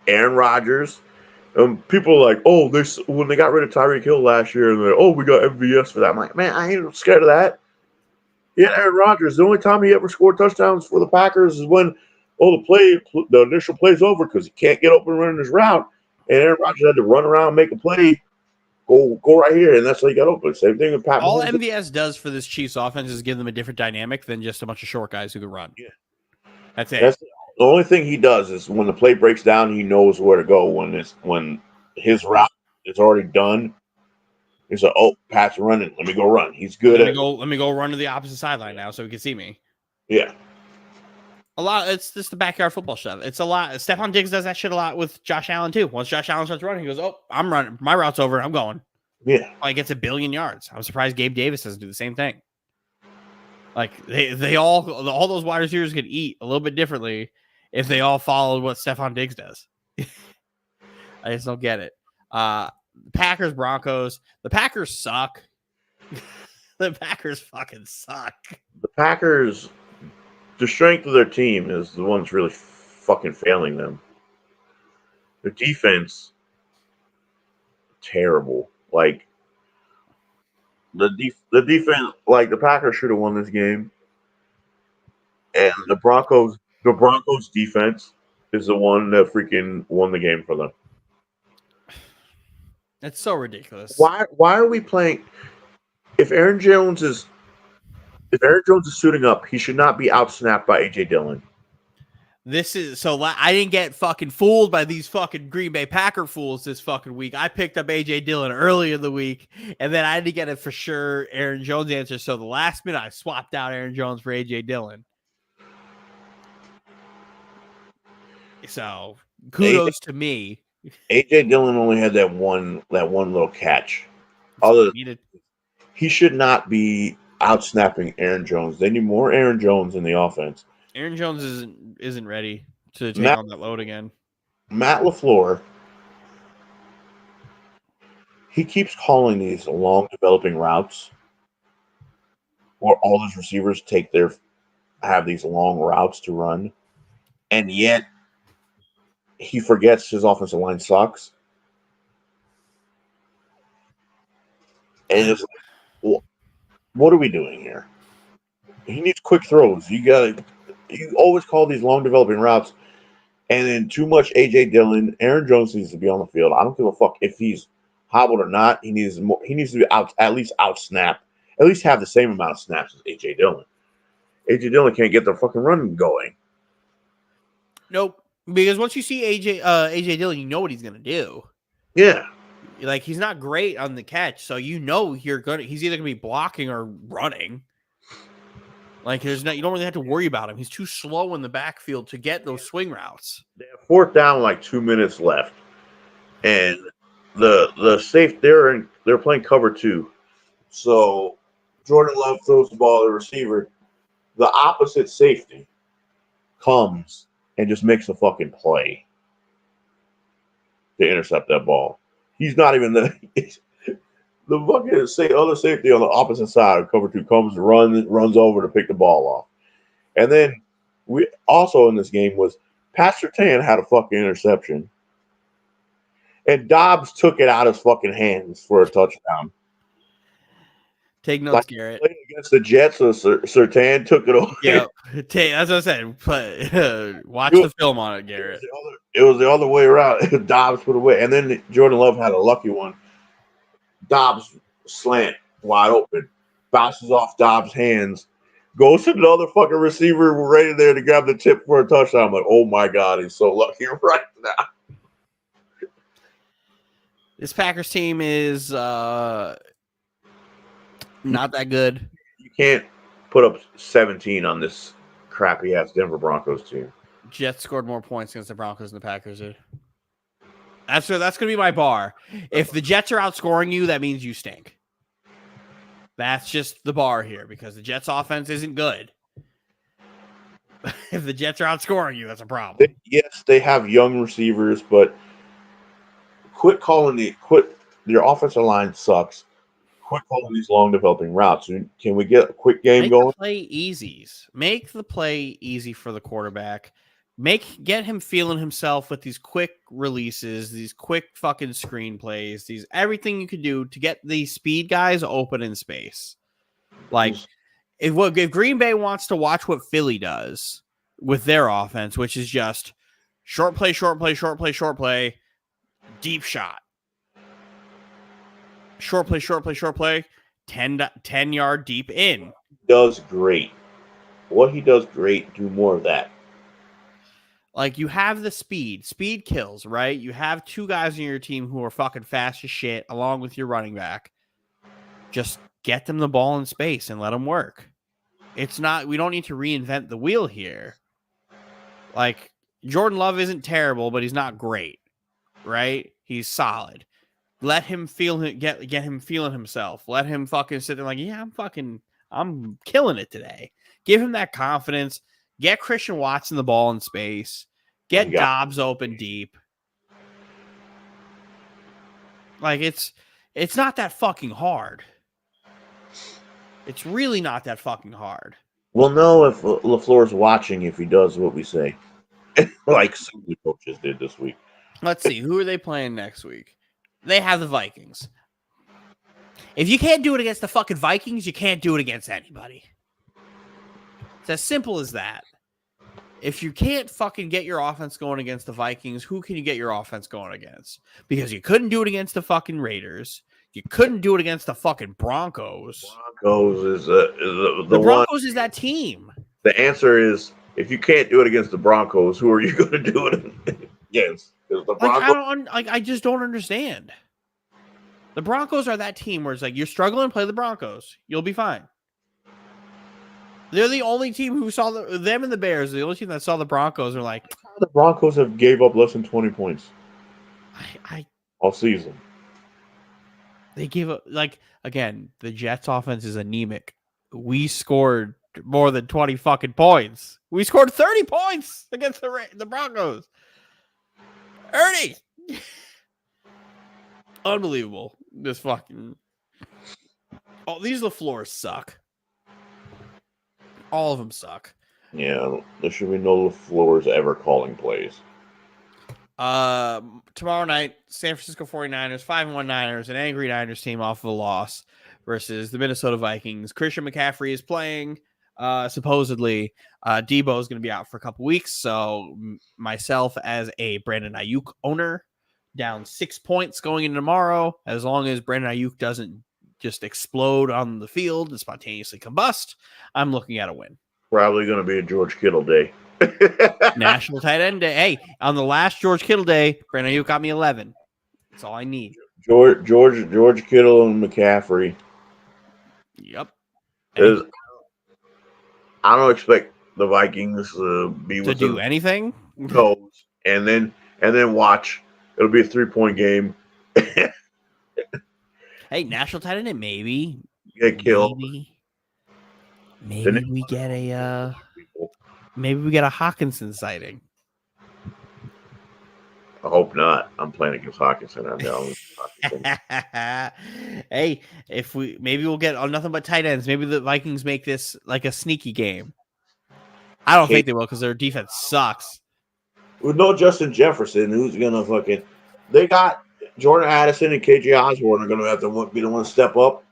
Aaron Rodgers. People are like, when they got rid of Tyreek Hill last year, and they're we got MVS for that. I'm like, man, I ain't scared of that. Yeah, Aaron Rodgers. The only time he ever scored touchdowns for the Packers is when the initial play's over because he can't get open running his route, and Aaron Rodgers had to run around, make a play, go right here, and that's how he got open. Same thing with Pat. All MVS does for this Chiefs offense is give them a different dynamic than just a bunch of short guys who can run. Yeah, that's it. The only thing he does is when the play breaks down, he knows where to go. When his route is already done, he's like, Pat's running. Let me go run. He's good. Let me go run to the opposite sideline now so he can see me. Yeah. It's just the backyard football stuff. It's a lot. Stephon Diggs does that shit a lot with Josh Allen too. Once Josh Allen starts running, he goes, I'm running. My route's over. I'm going. Yeah. He gets 1 billion yards. I'm surprised Gabe Davis doesn't do the same thing. Like they all those wide receivers could eat a little bit differently if they all followed what Stephon Diggs does. I just don't get it. Packers, Broncos. The Packers suck. The Packers fucking suck. The Packers, the strength of their team is the one that's really fucking failing them. Their defense, terrible. Like the defense, like the Packers should have won this game, and the Broncos defense is the one that freaking won the game for them. It's so ridiculous. Why are we playing? If Aaron Jones is suiting up, he should not be outsnapped by AJ Dillon. This is so I didn't get fucking fooled by these fucking Green Bay Packer fools this fucking week. I picked up AJ Dillon early in the week, and then I had to get it for sure Aaron Jones answer. So the last minute I swapped out Aaron Jones for AJ Dillon. So kudos to me. AJ Dillon only had that one little catch. He should not be outsnapping Aaron Jones. They need more Aaron Jones in the offense. Aaron Jones isn't ready to take on that load again. Matt LaFleur, he keeps calling these long developing routes where all his receivers have these long routes to run, and yet he forgets his offensive line sucks. And it's like, well, what are we doing here? He needs quick throws. You always call these long developing routes, and then too much AJ Dillon. Aaron Jones needs to be on the field. I don't give a fuck if he's hobbled or not. He needs to be at least snap. At least have the same amount of snaps as AJ Dillon. AJ Dillon can't get the fucking run going. Nope. Because once you see AJ Dillon, you know what he's gonna do. Yeah. Like he's not great on the catch, so you know he's either gonna be blocking or running. Like you don't really have to worry about him. He's too slow in the backfield to get those swing routes. They have fourth down, like 2 minutes left, and the safe they're playing cover 2. So Jordan Love throws the ball to the receiver. The opposite safety comes and just makes a fucking play to intercept that ball. He's not even the fucking other safety on the opposite side of cover 2 comes, runs over to pick the ball off. And then we also in this game was Pat Surtain had a fucking interception. And Dobbs took it out of his fucking hands for a touchdown. Take notes, Garrett. Against the Jets, Surtain took it over. Yeah, that's what I said. Watch the film on it, Garrett. It was the other way around. Dobbs put away. And then Jordan Love had a lucky one. Dobbs slant wide open, bounces off Dobbs' hands, goes to the other fucking receiver right there to grab the tip for a touchdown. I'm like, oh my God, he's so lucky right now. This Packers team is not that good. You can't put up 17 on this crappy ass Denver Broncos team. Jets scored more points against the Broncos than the Packers did. That's going to be my bar. If the Jets are outscoring you, that means you stink. That's just the bar here because the Jets offense isn't good. If the Jets are outscoring you, that's a problem. Yes, they have young receivers, but quit your offensive line sucks. Quit calling these long developing routes. Can we get a quick game going? Make the play easy for the quarterback. Get him feeling himself with these quick releases, these quick fucking screenplays, everything you can do to get these speed guys open in space. Like if Green Bay wants to watch what Philly does with their offense, which is just short play, deep shot. Short play, 10-yard deep in. Does great. What he does great, do more of that. Like, you have the speed. Speed kills, right? You have 2 guys in your team who are fucking fast as shit, along with your running back. Just get them the ball in space and let them work. We don't need to reinvent the wheel here. Like, Jordan Love isn't terrible, but he's not great, right? He's solid. Let him get him feeling himself. Let him fucking sit there like, yeah, I'm killing it today. Give him that confidence. Get Christian Watson the ball in space. Get Dobbs open deep. Like, it's not that fucking hard. It's really not that fucking hard. We'll know if LaFleur's watching if he does what we say. Like some of the coaches did this week. Let's see. Who are they playing next week? They have the Vikings. If you can't do it against the fucking Vikings, you can't do it against anybody. It's as simple as that. If you can't fucking get your offense going against the Vikings, who can you get your offense going against? Because you couldn't do it against the fucking Raiders. You couldn't do it against the fucking Broncos. Broncos is the Broncos one. is that team. The answer is, if you can't do it against the Broncos, who are you going to do it against? Because the Broncos, I just don't understand. The Broncos are that team where it's like, you're struggling, play the Broncos. You'll be fine. They're the only team who saw them and the Bears. The only team that saw the Broncos are like, the Broncos have gave up less than 20 points all season. They gave up, like, again, the Jets offense is anemic. We scored more than 20 fucking points. We scored 30 points against the Broncos. Ernie! Unbelievable. This fucking... Oh, these LaFleurs suck. All of them suck. Yeah, there should be no LaFleur's ever calling plays. Tomorrow night, San Francisco 49ers, 5-1 Niners, an angry Niners team off of a loss versus the Minnesota Vikings. Christian McCaffrey is playing. Supposedly, Debo is going to be out for a couple weeks. So myself, as a Brandon Ayuk owner, down 6 points going into tomorrow. As long as Brandon Ayuk doesn't just explode on the field and spontaneously combust, I'm looking at a win. Probably going to be a George Kittle day. National tight end day. Hey, on the last George Kittle day, Brandon Ayuk got me 11. That's all I need. George Kittle and McCaffrey. Yep. Hey. I don't expect the Vikings to be to do anything. Toes, and then watch. It'll be a 3-point game. Hey, national tight end, maybe get killed. Maybe we get a Hawkinson sighting. I hope not. I'm playing against Hawkinson. I'm down with Hawkinson. Hey, maybe we'll get nothing but tight ends. Maybe the Vikings make this like a sneaky game. I don't think they will because their defense sucks. With no Justin Jefferson, who's gonna fucking? They got Jordan Addison and KJ Osborne are gonna have to be the one to step up,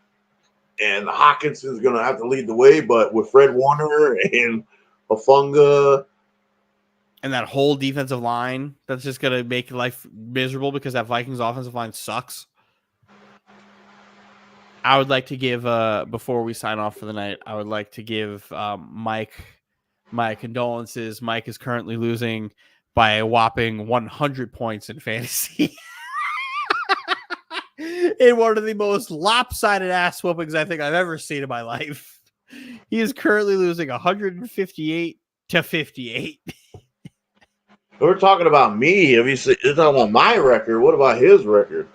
and Hawkinson's gonna have to lead the way. But with Fred Warner and Afunga. And that whole defensive line, that's just going to make life miserable because that Vikings offensive line sucks. I would like to give, before we sign off for the night, I would like to give Mike my condolences. Mike is currently losing by a whopping 100 points in fantasy. In one of the most lopsided ass whoopings I think I've ever seen in my life. He is currently losing 158 to 58. We're talking about me. You're talking about my record. What about his record?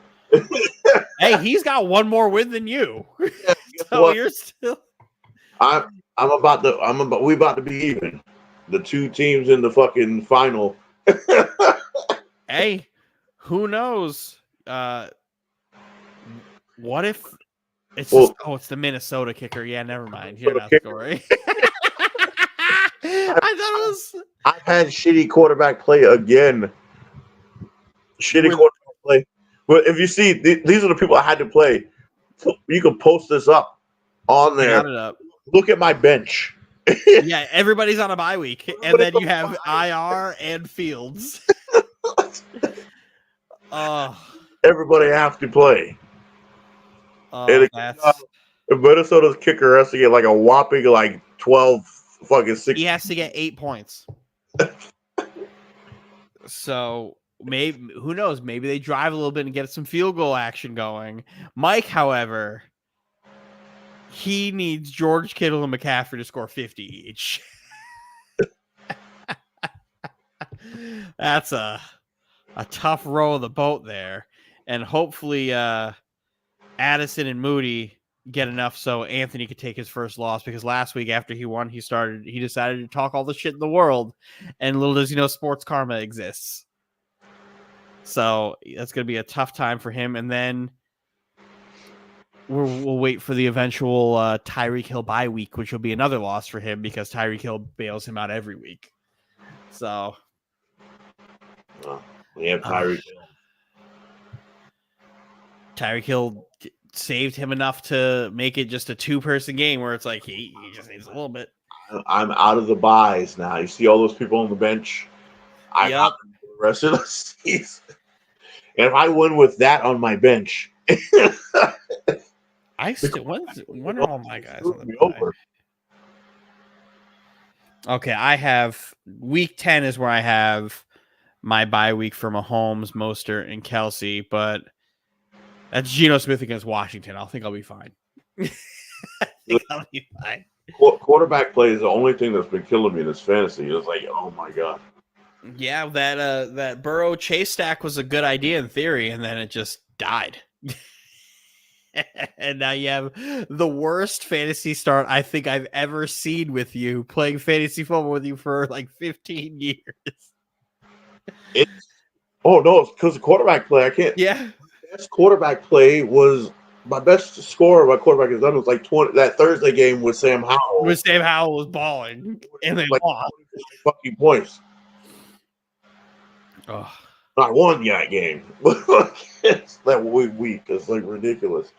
Hey, he's got one more win than you. Yeah, so you're still. We about to be even. The two teams in the fucking final. Hey, who knows? What if it's it's the Minnesota kicker? Yeah, never mind. You're not story. I thought it was. I've had shitty quarterback play again. Quarterback play. But if you see, these are the people I had to play. You can post this up on there. Got it up. Look at my bench. Yeah, everybody's on a bye week, and then you have IR and Fields. Everybody have to play. Minnesota's kicker has to get like a whopping 12 fucking 6. He has to get 8 points. So maybe, who knows? Maybe they drive a little bit and get some field goal action going. Mike, however, he needs George Kittle and McCaffrey to score 50 each. That's a tough row of the boat there. And hopefully Addison and Moody get enough so Anthony could take his first loss, because last week after he won, he decided to talk all the shit in the world, and little does he know sports karma exists. So that's going to be a tough time for him. And then we'll wait for the eventual Tyreek Hill bye week, which will be another loss for him because Tyreek Hill bails him out every week. So we have Tyreek Hill. Tyreek Hill saved him enough to make it just a 2-person game where it's like he just needs a little bit. I'm out of the buys now. You see all those people on the bench? I'm out for the rest of the season. And if I win with that on my bench, I still when are all my guys on the bye? Okay, I have week 10 is where I have my bye week for Mahomes, Mostert, and Kelsey, but that's Geno Smith against Washington. I think I'll be fine. I'll be fine. Quarterback play is the only thing that's been killing me in this fantasy. It's like, oh my god. Yeah, that Burrow Chase stack was a good idea in theory, and then it just died. And now you have the worst fantasy start I think I've ever seen with you, playing fantasy football with you for like 15 years. It's because the quarterback play, I can't. Yeah. Best quarterback play was my best score my quarterback has done was like 20. That Thursday game with Sam Howell. When Sam Howell was balling, and they lost. Fucking points. Oh. I won that game. It's that week. It's like ridiculous.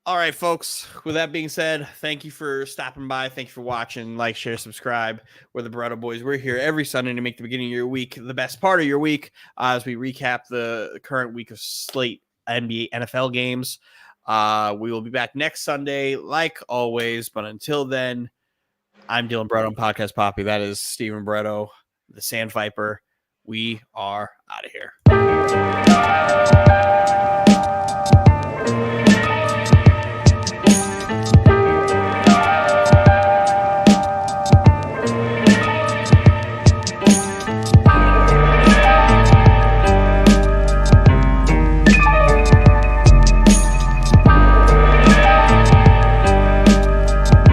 All right, folks. With that being said, thank you for stopping by. Thank you for watching. Like, share, subscribe. We're the Barretto Boys. We're here every Sunday to make the beginning of your week the best part of your week as we recap the current week of slate NBA NFL games. We will be back next Sunday, like always. But until then, I'm Dylan Barretto on Podcast Poppy. That is Steven Barretto, the Sand Viper. We are out of here.